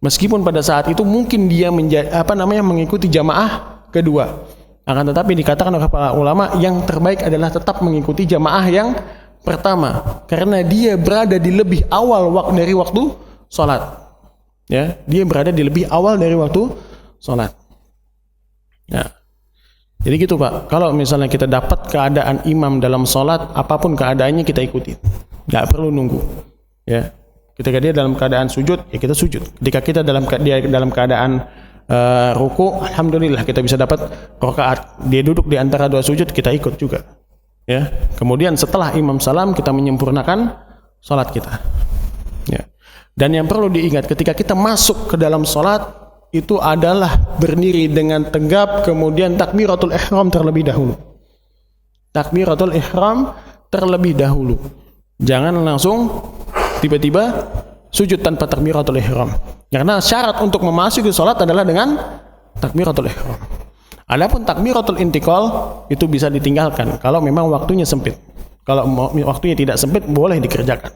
Meskipun pada saat itu mungkin dia mengikuti jamaah kedua, akan tetapi dikatakan oleh para ulama yang terbaik adalah tetap mengikuti jamaah yang pertama, karena dia berada di lebih awal dari waktu sholat, ya. Dia berada di lebih awal dari waktu sholat, ya. Jadi gitu, Pak. Kalau misalnya kita dapat keadaan imam dalam sholat, apapun keadaannya kita ikuti, nggak perlu nunggu, ya. Ketika dia dalam keadaan sujud, ya kita sujud. Ketika dia dalam keadaan ruku, alhamdulillah kita bisa dapat rakaat. Dia duduk di antara 2 sujud, kita ikut juga, ya. Kemudian setelah imam salam, kita menyempurnakan salat kita, ya. Dan yang perlu diingat ketika kita masuk ke dalam salat itu adalah berdiri dengan tegap, kemudian takbiratul ihram terlebih dahulu. Jangan langsung tiba-tiba sujud tanpa takbiratul ihram. Karena syarat untuk memasuki salat adalah dengan takbiratul ihram. Adapun takbiratul intiqal itu bisa ditinggalkan kalau memang waktunya sempit. Kalau waktunya tidak sempit, boleh dikerjakan.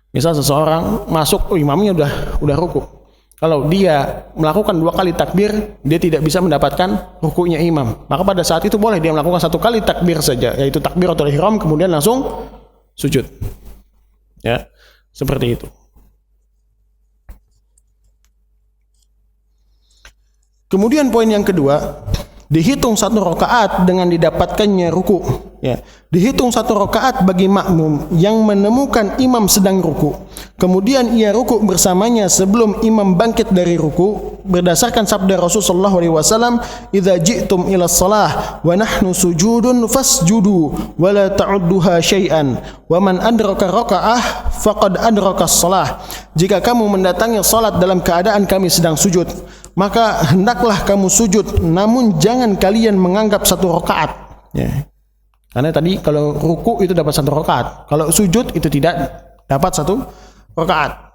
Misal seseorang masuk, imamnya udah ruku. Kalau dia melakukan 2 kali takbir, dia tidak bisa mendapatkan rukunya imam. Maka pada saat itu boleh dia melakukan 1 kali takbir saja, yaitu takbiratul ihram, kemudian langsung sujud, ya. Seperti itu. Kemudian poin yang kedua, dihitung 1 rakaat dengan didapatkannya ruku, ya. Dihitung 1 rakaat bagi makmum yang menemukan imam sedang ruku, kemudian ia ruku bersamanya sebelum imam bangkit dari ruku, berdasarkan sabda Rasulullah SAW, "Idza ji'tum ila shalah wa nahnu sujudun fasjudu wa la ta'udduha syai'an wa man adraka raka'ah faqad adraka shalah." Jika kamu mendatangi salat dalam keadaan kami sedang sujud, maka hendaklah kamu sujud, namun jangan kalian menganggap 1 rakaat, ya. Karena tadi kalau ruku itu dapat 1 rakaat, kalau sujud itu tidak dapat 1 rakaat.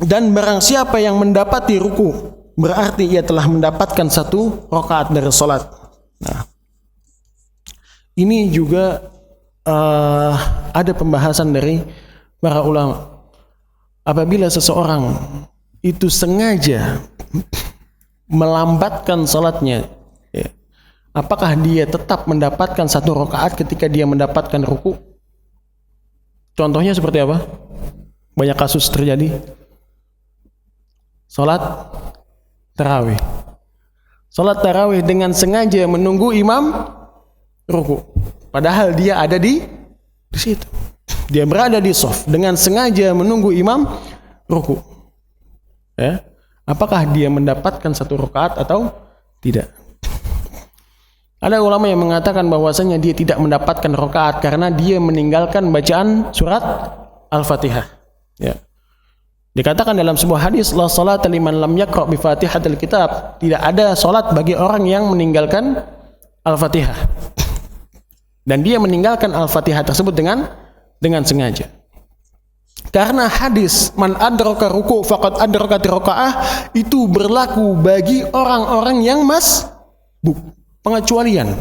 Dan barang siapa yang mendapati ruku, berarti ia telah mendapatkan 1 rakaat dari salat. Nah, ini juga ada pembahasan dari para ulama. Apabila seseorang itu sengaja melambatkan salatnya, ya, apakah dia tetap mendapatkan 1 rakaat ketika dia mendapatkan ruku? Contohnya seperti apa? Banyak kasus terjadi. Salat tarawih. Salat tarawih dengan sengaja menunggu imam ruku, padahal dia ada di situ. Dia berada di shaf dengan sengaja menunggu imam ruku. Ya, apakah dia mendapatkan 1 rakaat atau tidak? Ada ulama yang mengatakan bahwasanya dia tidak mendapatkan rakaat karena dia meninggalkan bacaan surat Al-Fatihah, ya. Dikatakan dalam sebuah hadis, la salata liman lam yaqra bi Fatihatil kitab, tidak ada salat bagi orang yang meninggalkan Al-Fatihah. Dan dia meninggalkan Al-Fatihah tersebut dengan sengaja. Karena hadis man adraka ruku faqad adraka rakaah itu berlaku bagi orang-orang yang masbuk, pengecualian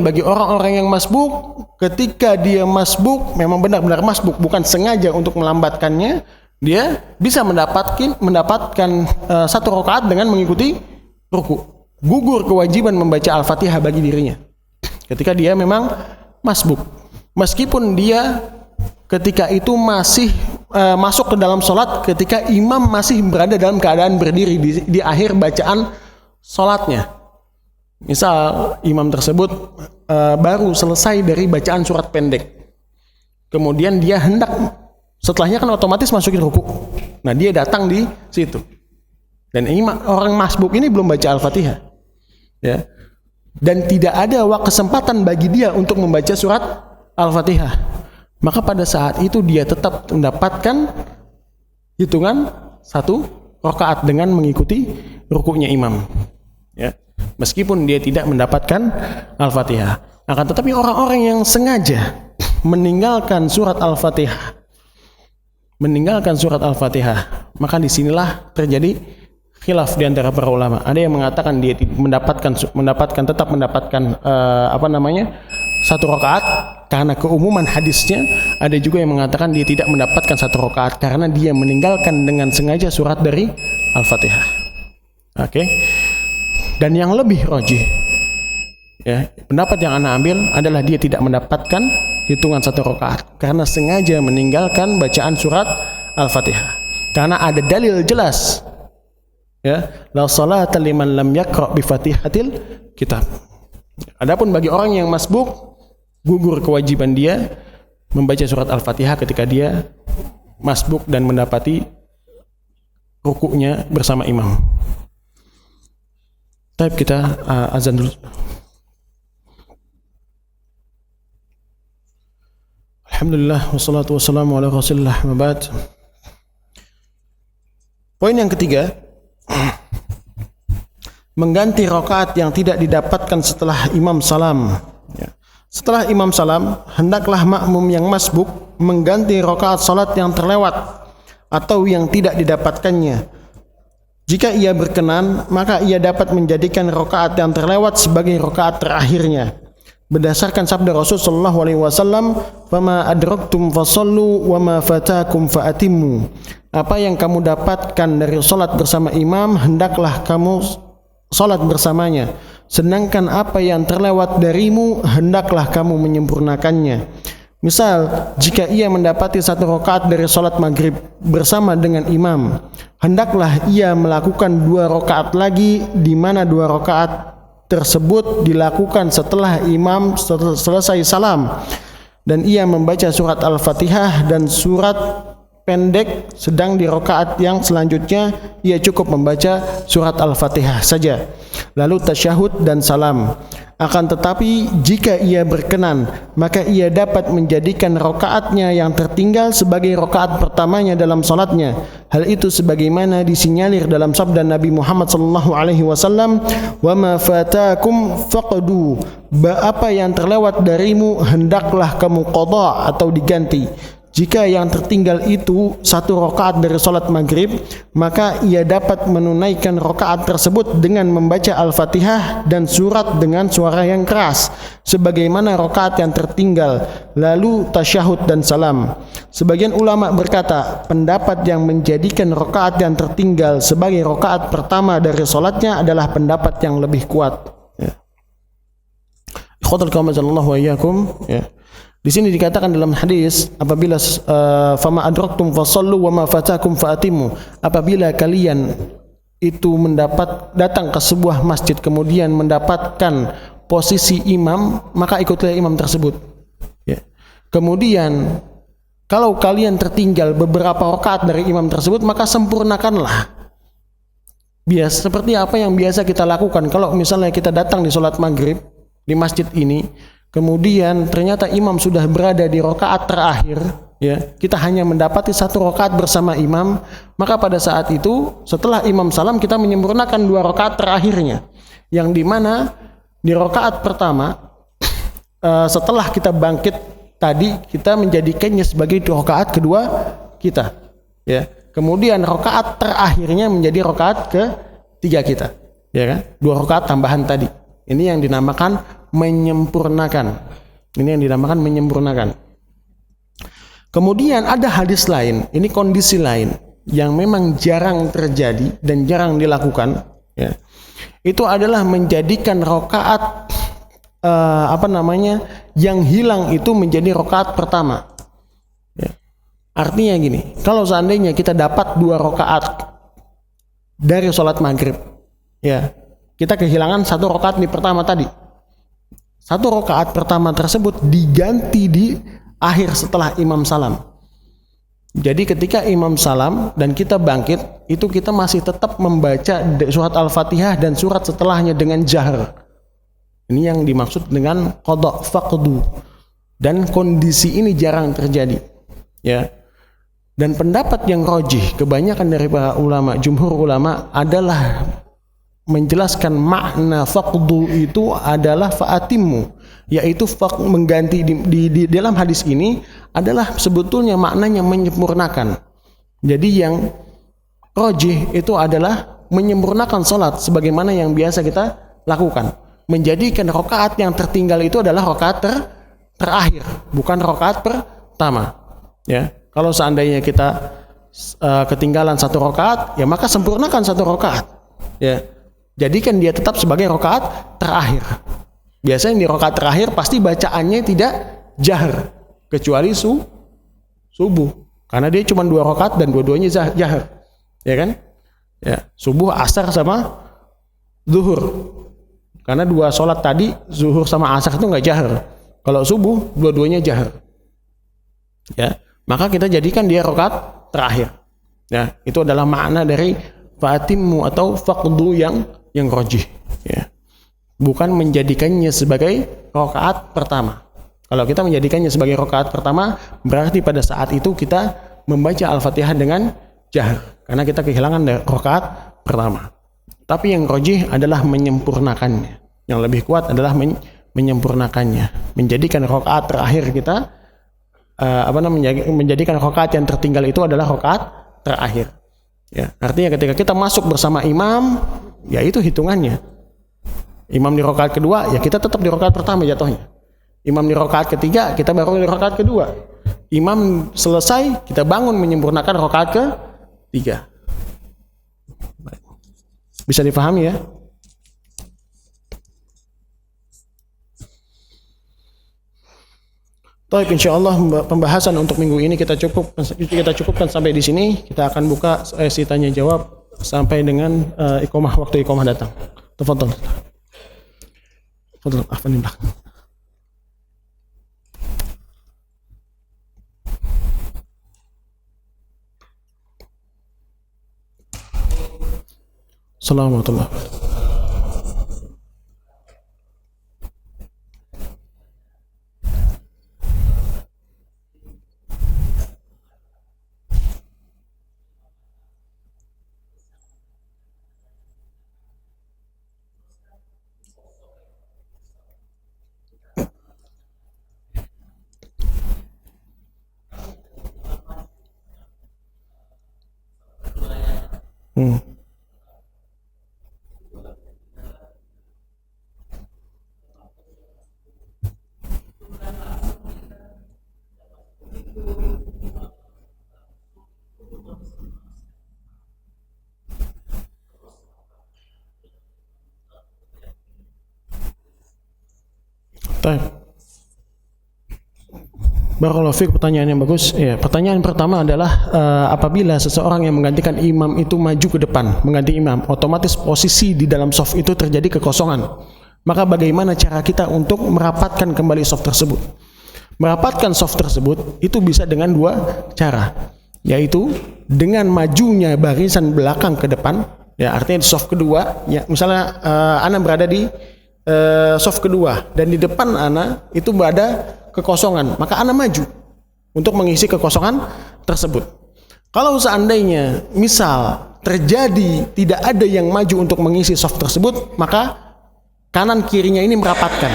bagi orang-orang yang masbuk. Ketika dia masbuk, memang benar-benar masbuk, bukan sengaja untuk melambatkannya, dia bisa mendapatkan satu rakaat dengan mengikuti ruku. Gugur kewajiban membaca Al-Fatihah bagi dirinya ketika dia memang masbuk, meskipun dia ketika itu masih masuk ke dalam sholat ketika imam masih berada dalam keadaan berdiri di akhir bacaan sholatnya. Misal imam tersebut baru selesai dari bacaan surat pendek, kemudian dia hendak, setelahnya kan otomatis masukin ruku. Nah, dia datang di situ, dan ini orang masbuk ini belum baca Al-Fatihah, ya, dan tidak ada kesempatan bagi dia untuk membaca surat Al-Fatihah. Maka pada saat itu dia tetap mendapatkan hitungan satu rakaat dengan mengikuti rukuknya imam, ya, meskipun dia tidak mendapatkan Al-Fatihah. Akan tetapi orang-orang yang sengaja meninggalkan surat Al-Fatihah, maka disinilah terjadi khilaf di antara para ulama. Ada yang mengatakan dia tetap mendapatkan satu rakaat karena keumuman hadisnya. Ada juga yang mengatakan dia tidak mendapatkan satu rakaat karena dia meninggalkan dengan sengaja surat dari Al-Fatihah. Oke. Dan yang lebih rajih, ya, pendapat yang ana ambil adalah dia tidak mendapatkan hitungan satu rakaat karena sengaja meninggalkan bacaan surat Al-Fatihah. Karena ada dalil jelas, ya, la salata liman lam yaqra bi Fatihatil kitab. Adapun bagi orang yang masbuk, gugur kewajiban dia membaca surat Al-Fatihah ketika dia masbuk dan mendapati rukuknya bersama imam. Baik, kita azan dulu. Alhamdulillah wassalatu wassalamu ala Rasulillah wa ba'd. Poin yang ketiga, mengganti rakaat yang tidak didapatkan setelah imam salam. Setelah imam salam, hendaklah makmum yang masbuk mengganti rakaat salat yang terlewat atau yang tidak didapatkannya. Jika ia berkenan, maka ia dapat menjadikan rakaat yang terlewat sebagai rakaat terakhirnya. Berdasarkan sabda Rasul sallallahu alaihi wasallam, "Fama adraktum fasallu wa ma fatakum faatimmu." Apa yang kamu dapatkan dari salat bersama imam, hendaklah kamu salat bersamanya. Sedangkan apa yang terlewat darimu, hendaklah kamu menyempurnakannya. Misal, jika ia mendapati satu rakaat dari salat maghrib bersama dengan imam, hendaklah ia melakukan 2 rakaat lagi, di mana 2 rakaat tersebut dilakukan setelah imam selesai salam, dan ia membaca surat Al-Fatihah dan surat pendek, sedang di rakaat yang selanjutnya ia cukup membaca surat Al-Fatihah saja, lalu tasyahud dan salam. Akan tetapi jika ia berkenan, maka ia dapat menjadikan rakaatnya yang tertinggal sebagai rakaat pertamanya dalam salatnya. Hal itu sebagaimana disinyalir dalam sabda Nabi Muhammad sallallahu alaihi wasallam, "Wa ma fatakum faqdu." Apa yang terlewat darimu hendaklah kamu qada atau diganti. Jika yang tertinggal itu 1 rakaat dari salat maghrib, maka ia dapat menunaikan rakaat tersebut dengan membaca Al-Fatihah dan surat dengan suara yang keras, sebagaimana rakaat yang tertinggal, lalu tasyahud dan salam. Sebagian ulama berkata, pendapat yang menjadikan rakaat yang tertinggal sebagai rakaat pertama dari salatnya adalah pendapat yang lebih kuat. Ikhwatul kaum azallahu wa iyyakum, ya. Di sini dikatakan dalam hadis, apabila fama adraktum fasallu wa ma fatakum faatimu, apabila kalian itu datang ke sebuah masjid kemudian mendapatkan posisi imam, maka ikutlah imam tersebut, ya. Kemudian kalau kalian tertinggal beberapa rakaat dari imam tersebut, maka sempurnakanlah. Biasa seperti apa yang biasa kita lakukan kalau misalnya kita datang di sholat maghrib di masjid ini, kemudian ternyata imam sudah berada di rakaat terakhir, ya, kita hanya mendapati 1 rakaat bersama imam, maka pada saat itu setelah imam salam kita menyempurnakan 2 rakaat terakhirnya, yang dimana di rakaat pertama setelah kita bangkit tadi kita menjadikannya sebagai rakaat kedua kita, ya. Kemudian rakaat terakhirnya menjadi rakaat ketiga kita. ya kan? 2 rakaat tambahan tadi. Ini yang dinamakan menyempurnakan. Ini yang dinamakan menyempurnakan. Kemudian ada hadis lain, ini kondisi lain yang memang jarang terjadi dan jarang dilakukan, ya. Itu adalah menjadikan rakaat yang hilang itu menjadi rakaat pertama. Ya. Artinya gini, kalau seandainya kita dapat 2 rakaat dari sholat maghrib, ya, kita kehilangan 1 rakaat di pertama tadi. 1 rakaat pertama tersebut diganti di akhir setelah imam salam. Jadi ketika imam salam dan kita bangkit, itu kita masih tetap membaca surat Al-Fatihah dan surat setelahnya dengan jahar. Ini yang dimaksud dengan qada faqdu. Dan kondisi ini jarang terjadi, ya. Dan pendapat yang rajih kebanyakan dari para ulama, jumhur ulama, adalah menjelaskan makna faqdu itu adalah fa'atimmu, yaitu mengganti di dalam hadis ini adalah sebetulnya maknanya menyempurnakan. Jadi yang rajih itu adalah menyempurnakan salat sebagaimana yang biasa kita lakukan, menjadikan rakaat yang tertinggal itu adalah rakaat terakhir, bukan rakaat pertama, ya. Kalau seandainya kita ketinggalan 1 rakaat, ya maka sempurnakan 1 rakaat, ya. Jadikan dia tetap sebagai rakaat terakhir. Biasanya di rakaat terakhir pasti bacaannya tidak jahar, kecuali subuh, karena dia cuma 2 rakaat dan dua-duanya jahar, ya kan? Ya, subuh, asar sama zuhur. Karena 2 sholat tadi, zuhur sama asar itu nggak jahar. Kalau subuh, dua-duanya jahar. Ya, maka kita jadikan dia rakaat terakhir. Ya, itu adalah makna dari fatimmu atau faqdu yang rajih, ya. Bukan menjadikannya sebagai rakaat pertama. Kalau kita menjadikannya sebagai rakaat pertama, berarti pada saat itu kita membaca Al-Fatihah dengan jahar, karena kita kehilangan dari rakaat pertama. Tapi yang rajih adalah menyempurnakannya. Yang lebih kuat adalah menyempurnakannya, menjadikan rakaat terakhir kita menjadikan rakaat yang tertinggal itu adalah rakaat terakhir. Ya, artinya ketika kita masuk bersama imam, ya itu hitungannya. Imam di rakaat kedua, ya kita tetap di rakaat pertama jatuhnya. Imam di rakaat ketiga, kita baru di rakaat kedua. Imam selesai, kita bangun menyempurnakan rakaat ketiga. Bisa dipahami, ya? Baik, insyaallah pembahasan untuk minggu ini kita cukupkan sampai di sini. Kita akan buka sesi tanya jawab sampai dengan waktu iqamah datang. Tafadhal. Tafadhal, afwan di belakang. Assalamualaikum warahmatullahi wabarakatuh. Barakallahu fiik, pertanyaan yang bagus. Ya, pertanyaan pertama adalah apabila seseorang yang menggantikan imam itu maju ke depan, mengganti imam, otomatis posisi di dalam shaf itu terjadi kekosongan. Maka bagaimana cara kita untuk merapatkan kembali shaf tersebut? Merapatkan shaf tersebut itu bisa dengan 2 cara, yaitu dengan majunya barisan belakang ke depan, ya artinya di shaf kedua, ya misalnya ana berada di shaf kedua dan di depan ana itu ada kekosongan, maka ana maju untuk mengisi kekosongan tersebut. Kalau seandainya misal terjadi tidak ada yang maju untuk mengisi shaf tersebut, maka kanan kirinya ini merapatkan,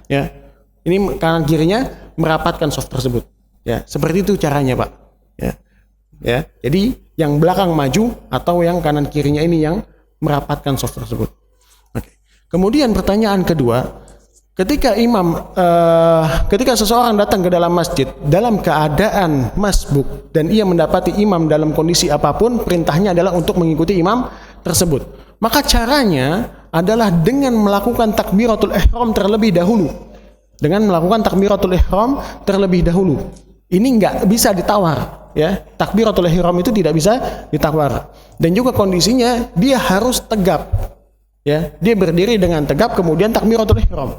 ya. Ini kanan kirinya merapatkan shaf tersebut, ya. Seperti itu caranya, Pak, ya. Ya, jadi yang belakang maju atau yang kanan kirinya ini yang merapatkan shaf tersebut. Kemudian pertanyaan kedua, ketika seseorang datang ke dalam masjid dalam keadaan masbuk dan ia mendapati imam dalam kondisi apapun, perintahnya adalah untuk mengikuti imam tersebut. Maka caranya adalah dengan melakukan takbiratul ihram terlebih dahulu. Ini nggak bisa ditawar, ya. Takbiratul ihram itu tidak bisa ditawar. Dan juga kondisinya dia harus tegap, ya. Dia berdiri dengan tegap, kemudian takbiratul ihram.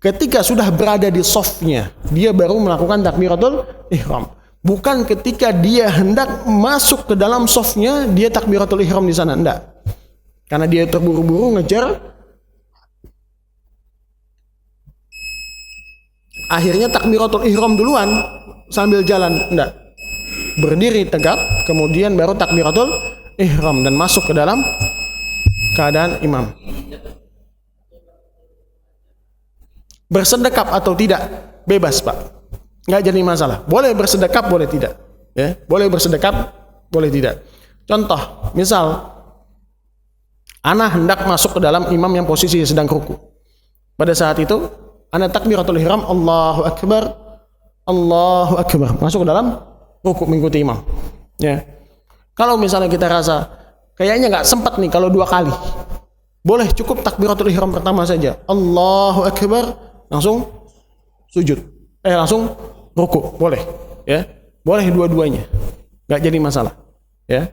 Ketika sudah berada di shafnya, dia baru melakukan takbiratul ihram. Bukan ketika dia hendak masuk ke dalam shafnya, dia takbiratul ihram di sana, enggak. Karena dia terburu-buru ngejar, akhirnya takbiratul ihram duluan sambil jalan, enggak. Berdiri tegap, kemudian baru takbiratul ihram dan masuk ke dalam keadaan imam. Bersedekap atau tidak bebas, Pak, nggak jadi masalah. Boleh bersedekap, boleh tidak, ya. Boleh bersedekap, boleh tidak. Contoh, misal ana hendak masuk ke dalam imam yang posisi sedang ruku. Pada saat itu ana takbiratul ihram, Allahu akbar, masuk ke dalam ruku mengikuti imam, ya. Kalau misalnya kita rasa kayaknya nggak sempat nih kalau 2 kali, boleh cukup takbiratul ihram pertama saja, Allahu akbar, langsung sujud, langsung ruku, boleh, ya, boleh dua-duanya, nggak jadi masalah, ya.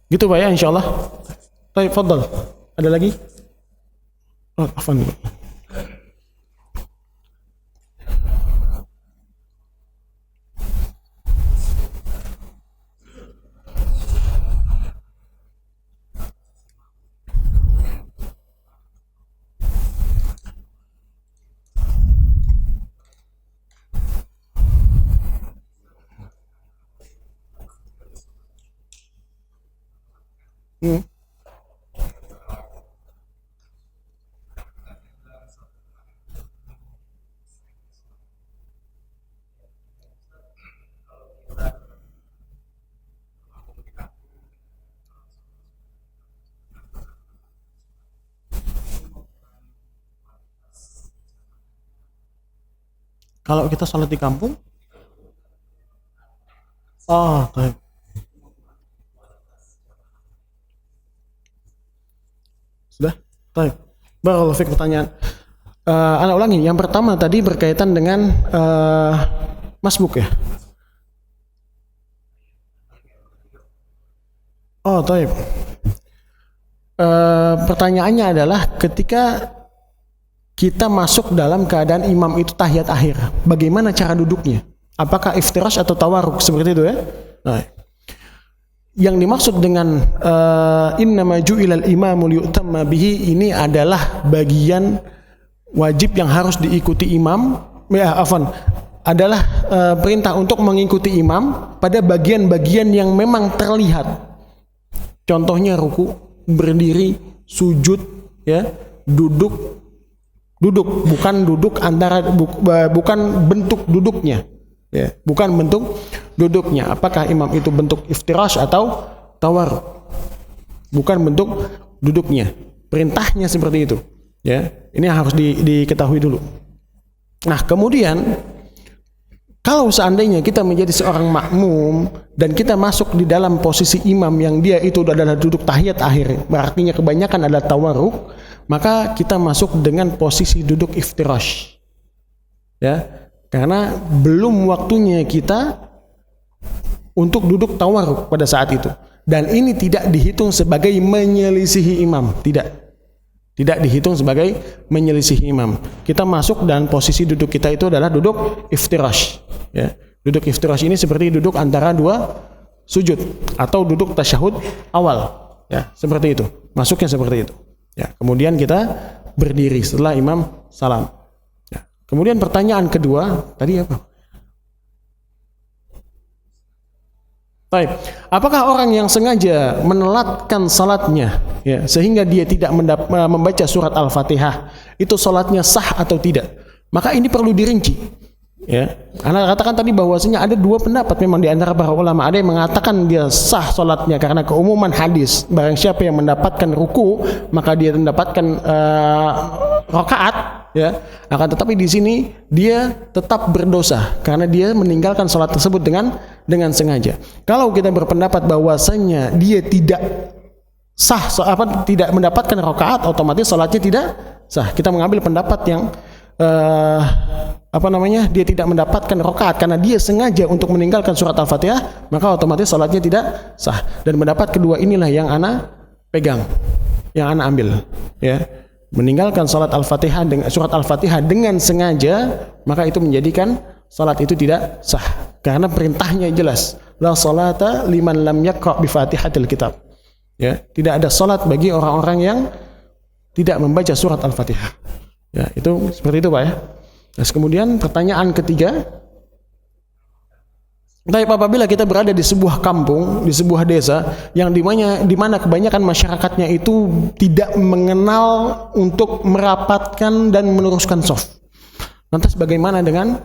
Gitu Pak ya, insyaallah. Baik, fadhal. Ada lagi? Oh, afwan. Kalau kita sholat di kampung, baik. Sudah? Baik. Barakallahu fiik pertanyaan. Ana ulangi, yang pertama tadi berkaitan dengan masbuk, ya. Baik. Pertanyaannya adalah ketika kita masuk dalam keadaan imam itu tahiyat akhir, bagaimana cara duduknya? Apakah iftirash atau tawarruk seperti itu, ya? Nah, yang dimaksud dengan innama ju'ilal imamu liyu'tamma bihi, ini adalah bagian wajib yang harus diikuti imam, adalah perintah untuk mengikuti imam pada bagian-bagian yang memang terlihat. Contohnya ruku, berdiri, sujud, ya, duduk, bukan duduk bukan bentuk duduknya, ya, bukan bentuk duduknya. Apakah imam itu bentuk iftirash atau tawarruk? Bukan bentuk duduknya. Perintahnya seperti itu, ya. Ini harus diketahui dulu. Nah, kemudian kalau seandainya kita menjadi seorang makmum dan kita masuk di dalam posisi imam yang dia itu adalah duduk tahiyat akhir, berarti kebanyakan adalah tawarruk, maka kita masuk dengan posisi duduk iftirash, ya, karena belum waktunya kita untuk duduk tawarruk pada saat itu, dan ini tidak dihitung sebagai menyelisihi imam, tidak dihitung sebagai menyelisihi imam. Kita masuk dan posisi duduk kita itu adalah duduk iftirash, ya. Duduk iftirash ini seperti duduk antara 2 sujud atau duduk tasyahud awal, ya, seperti itu, masuknya seperti itu. Ya, kemudian kita berdiri setelah imam salam. Ya. Kemudian pertanyaan kedua tadi apa? Baik. Apakah orang yang sengaja menelatkan salatnya, ya, sehingga dia tidak membaca surat Al-Fatihah, itu salatnya sah atau tidak? Maka ini perlu dirinci. Ya, Anda katakan tadi bahwasanya ada dua pendapat memang di antara para ulama. Ada yang mengatakan dia sah salatnya karena keumuman hadis, barang siapa yang mendapatkan ruku maka dia mendapatkan rakaat, ya. Akan tetapi di sini dia tetap berdosa karena dia meninggalkan salat tersebut dengan sengaja. Kalau kita berpendapat bahwasanya dia tidak sah, tidak mendapatkan rakaat, otomatis salatnya tidak sah. Kita mengambil pendapat yang dia tidak mendapatkan rakaat karena dia sengaja untuk meninggalkan surat Al-Fatihah, maka otomatis salatnya tidak sah. Dan pendapat kedua inilah yang ana pegang, yang ana ambil, ya. Meninggalkan salat Al-Fatihah dengan surat Al-Fatihah dengan sengaja, maka itu menjadikan salat itu tidak sah karena perintahnya jelas, la salata liman lam yaqra bi Fatihatil kitab. Ya, tidak ada salat bagi orang-orang yang tidak membaca surat Al-Fatihah. Ya, itu seperti itu Pak ya. Terus kemudian pertanyaan ketiga, apabila kita berada di sebuah kampung, di sebuah desa yang di mana kebanyakan masyarakatnya itu tidak mengenal untuk merapatkan dan meneruskan shaf. Lantas bagaimana dengan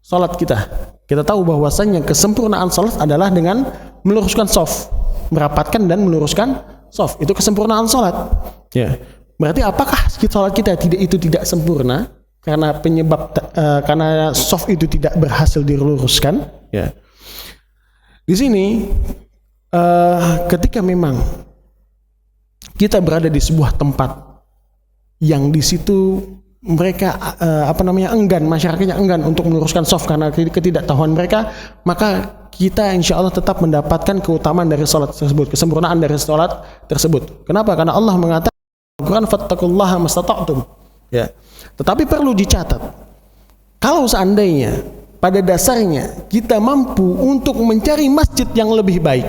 salat kita? Kita tahu bahwasannya kesempurnaan salat adalah dengan meluruskan shaf, merapatkan dan meluruskan shaf. Itu kesempurnaan salat. Ya. Berarti apakah salat kita tidak sempurna karena karena shaf itu tidak berhasil diluruskan? Ya. Di sini ketika memang kita berada di sebuah tempat yang di situ mereka enggan, masyarakatnya enggan untuk meluruskan shaf karena ketidaktahuan mereka, maka kita insya Allah tetap mendapatkan keutamaan dari salat tersebut, kesempurnaan dari salat tersebut. Kenapa? Karena Allah mengatakan Al-Quran, fattaqullaha mastata'tum. Ya. Tetapi perlu dicatat, kalau seandainya pada dasarnya kita mampu untuk mencari masjid yang lebih baik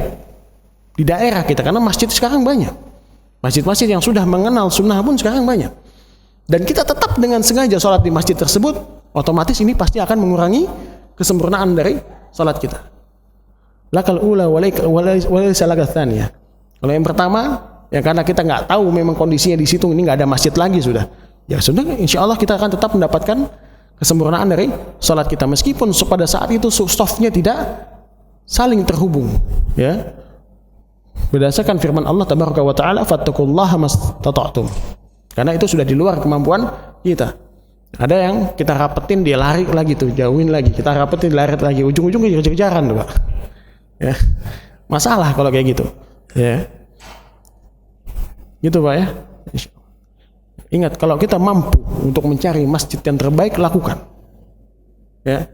di daerah kita, karena masjid sekarang banyak, masjid-masjid yang sudah mengenal sunnah pun sekarang banyak, dan kita tetap dengan sengaja sholat di masjid tersebut, otomatis ini pasti akan mengurangi kesempurnaan dari sholat kita. Lakal ula walaysa lakat tsaniyah. Kalau yang pertama, ya karena kita nggak tahu memang kondisinya di situ ini nggak ada masjid lagi sudah. Ya sudah, insya Allah kita akan tetap mendapatkan kesempurnaan dari salat kita meskipun pada saat itu shafnya tidak saling terhubung, ya. Berdasarkan firman Allah tabaraka wa taala, fattaqullaha mastata'tum. Karena itu sudah di luar kemampuan kita. Ada yang kita rapetin dia lari lagi tuh, jauhin lagi, kita rapetin lari lagi, ujung-ujungnya kejar-kejaran tuh, Pak. Ya. Masalah kalau kayak gitu. Ya. Gitu Pak ya. Ingat, kalau kita mampu untuk mencari masjid yang terbaik, lakukan. Ya.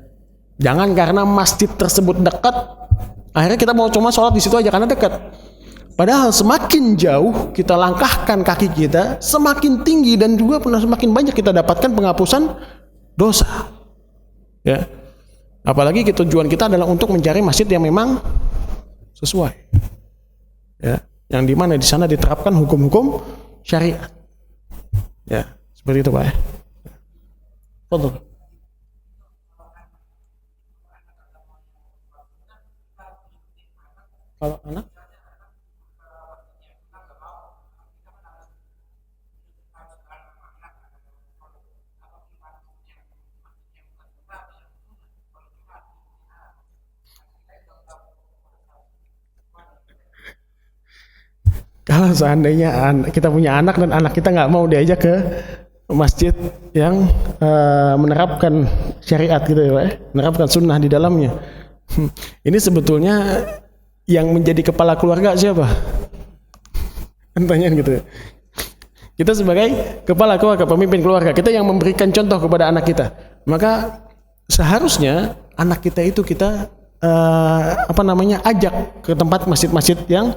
Jangan karena masjid tersebut dekat, akhirnya kita mau cuma sholat di situ aja karena dekat. Padahal semakin jauh kita langkahkan kaki kita, semakin tinggi dan juga semakin banyak kita dapatkan penghapusan dosa. Ya. Apalagi tujuan kita adalah untuk mencari masjid yang memang sesuai. Ya. Yang dimana di sana diterapkan hukum-hukum syariat. Ya, seperti itu Pak ya. Betul. Kalau anak kalau seandainya kita punya anak dan anak kita nggak mau diajak ke masjid yang menerapkan syariat gitu ya Pak ya, menerapkan sunnah di dalamnya. Ini sebetulnya yang menjadi kepala keluarga siapa? Pertanyaan gitu. Kita sebagai kepala keluarga, pemimpin keluarga, kita yang memberikan contoh kepada anak kita. Maka seharusnya anak kita itu kita ajak ke tempat masjid-masjid yang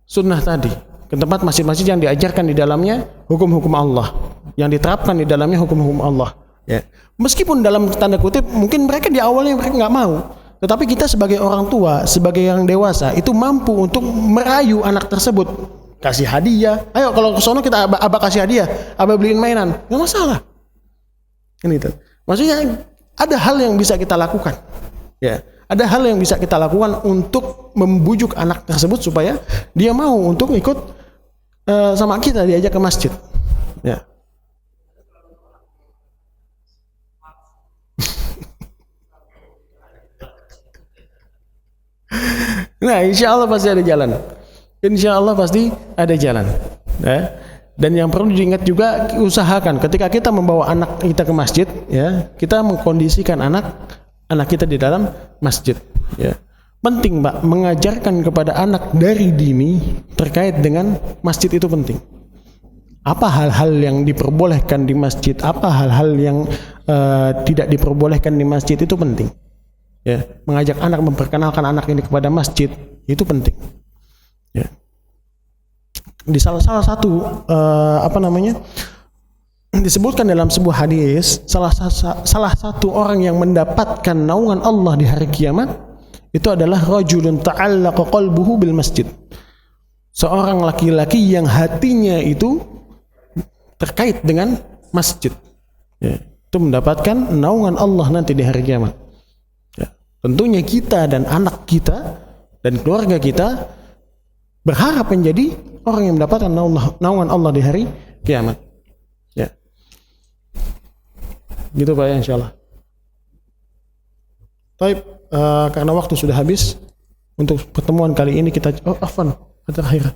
sunnah tadi, ke tempat masjid-masjid yang diajarkan di dalamnya hukum-hukum Allah, yang diterapkan di dalamnya hukum-hukum Allah. Ya. Meskipun dalam tanda kutip mungkin mereka di awalnya mereka nggak mau, tetapi kita sebagai orang tua, sebagai yang dewasa itu mampu untuk merayu anak tersebut, kasih hadiah. Ayo kalau ke sono kita abah kasih hadiah, abah beliin mainan, nggak masalah. Ini itu. Maksudnya ada hal yang bisa kita lakukan. Ya. Ada hal yang bisa kita lakukan untuk membujuk anak tersebut supaya dia mau untuk ikut sama kita, diajak ke masjid. Ya. Nah, insya Allah pasti ada jalan. Insya Allah pasti ada jalan. Ya. Dan yang perlu diingat juga, usahakan ketika kita membawa anak kita ke masjid, ya, kita mengkondisikan anak kita di dalam masjid. Ya. Penting, Pak, mengajarkan kepada anak dari dini terkait dengan masjid itu penting. Apa hal-hal yang diperbolehkan di masjid, apa hal-hal yang tidak diperbolehkan di masjid itu penting. Ya, mengajak anak, memperkenalkan anak ini kepada masjid itu penting. Ya. Di salah satu disebutkan dalam sebuah hadis, salah satu orang yang mendapatkan naungan Allah di hari kiamat itu adalah rajulun ta'allaqa qalbuhu bil masjid. Seorang laki-laki yang hatinya itu terkait dengan masjid. Ya, itu mendapatkan naungan Allah nanti di hari kiamat. Ya, tentunya kita dan anak kita dan keluarga kita berharap menjadi orang yang mendapatkan naungan Allah di hari kiamat. Ya. Gitu Pak ya, insyaallah. Baik, karena waktu sudah habis untuk pertemuan kali ini kita terakhir.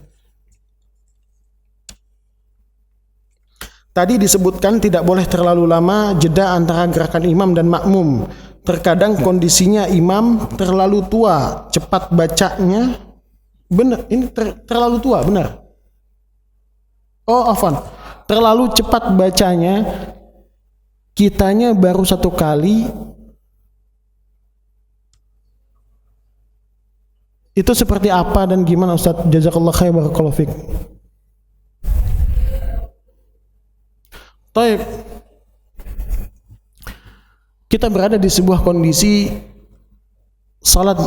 Tadi disebutkan tidak boleh terlalu lama jeda antara gerakan imam dan makmum. Terkadang kondisinya imam terlalu tua, cepat bacanya. Benar, ini terlalu tua, benar. Terlalu cepat bacanya, kitanya baru satu kali. Itu seperti apa dan gimana Ustaz? Jazakallah khair, barakallahu fiik. Baik. Kita berada di sebuah kondisi salat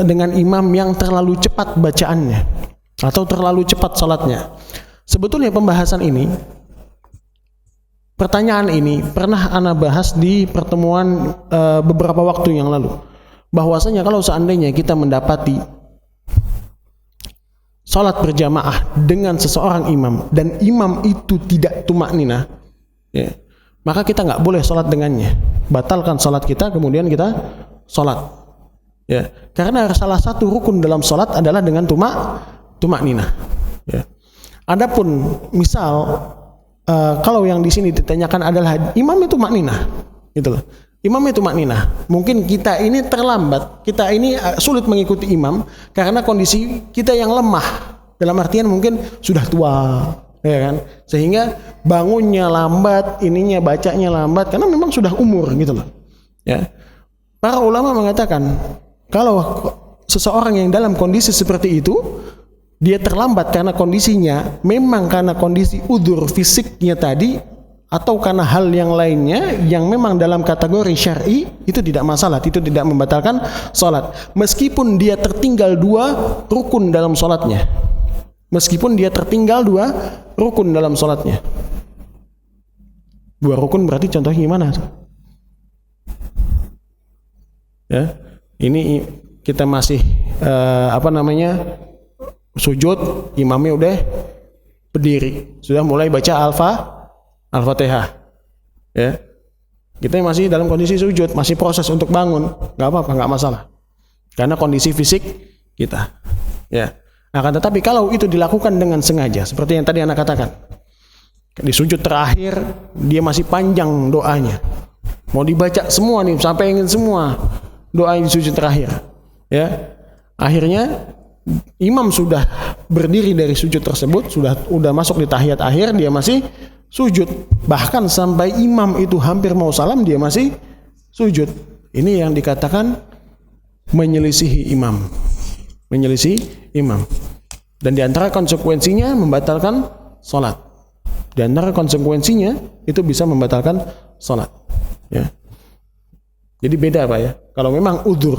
dengan imam yang terlalu cepat bacaannya atau terlalu cepat salatnya. Sebetulnya pembahasan ini, pertanyaan ini pernah ana bahas di pertemuan beberapa waktu yang lalu. Bahwasanya kalau seandainya kita mendapati salat berjamaah dengan seseorang imam dan imam itu tidak tumakninah, ya, maka kita nggak boleh salat dengannya. Batalkan salat kita, kemudian kita salat. Ya, karena salah satu rukun dalam salat adalah dengan tumakninah. Ya. Adapun misal kalau yang di sini ditanyakan adalah imam itu tumakninah, gitu loh. Imam itu tumakninah. Mungkin kita ini terlambat, kita ini sulit mengikuti imam karena kondisi kita yang lemah. Dalam artian mungkin sudah tua, ya kan? Sehingga bangunnya lambat, ininya bacanya lambat karena memang sudah umur, gitu loh. Ya. Para ulama mengatakan kalau seseorang yang dalam kondisi seperti itu, dia terlambat karena kondisinya memang karena kondisi udzur fisiknya tadi atau karena hal yang lainnya yang memang dalam kategori syar'i, itu tidak masalah, itu tidak membatalkan salat. Meskipun dia tertinggal 2 rukun dalam salatnya. Meskipun dia tertinggal 2 rukun dalam salatnya. 2 rukun berarti contohnya gimana? Ya. Ini kita masih sujud, imamnya udah berdiri, sudah mulai baca Al-Fatihah. Ya. Kita masih dalam kondisi sujud, masih proses untuk bangun, nggak apa-apa, nggak masalah. Karena kondisi fisik kita. Ya. Akan tetapi kalau itu dilakukan dengan sengaja, seperti yang tadi Anda katakan, di sujud terakhir dia masih panjang doanya, mau dibaca semua nih, sampai ingin semua doa di sujud terakhir. Ya. Akhirnya imam sudah berdiri dari sujud tersebut, sudah masuk di tahiyat akhir, dia masih sujud, bahkan sampai imam itu hampir mau salam dia masih sujud. Ini yang dikatakan menyelisihi imam, dan diantara konsekuensinya membatalkan salat. Diantara konsekuensinya itu bisa membatalkan salat. Ya. Jadi beda Pak ya. Kalau memang udzur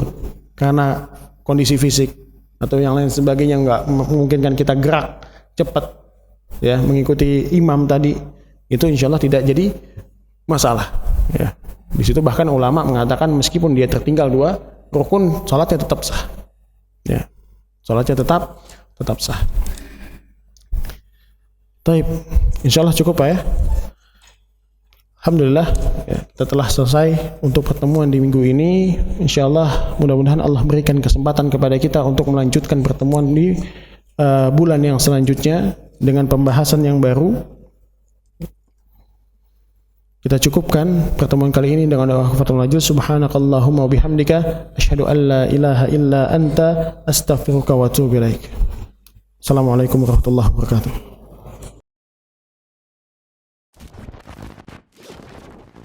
karena kondisi fisik atau yang lain sebagainya nggak memungkinkan kita gerak cepat, ya, mengikuti imam tadi, itu insya Allah tidak jadi masalah. Ya. Di situ bahkan ulama mengatakan meskipun dia tertinggal 2 rukun, salatnya tetap sah. Ya. Salatnya tetap sah. Taib. Insya Allah cukup Pak ya. Alhamdulillah. Ya. kita telah selesai untuk pertemuan di minggu ini. Insyaallah mudah-mudahan Allah berikan kesempatan kepada kita untuk melanjutkan pertemuan di bulan yang selanjutnya dengan pembahasan yang baru. Kita cukupkan pertemuan kali ini dengan doa kafaratul majlis. Subhanakallahumma wa bihamdika asyhadu an la ilaha illa anta astaghfiruka wa atubu ilaik. Assalamualaikum warahmatullahi wabarakatuh.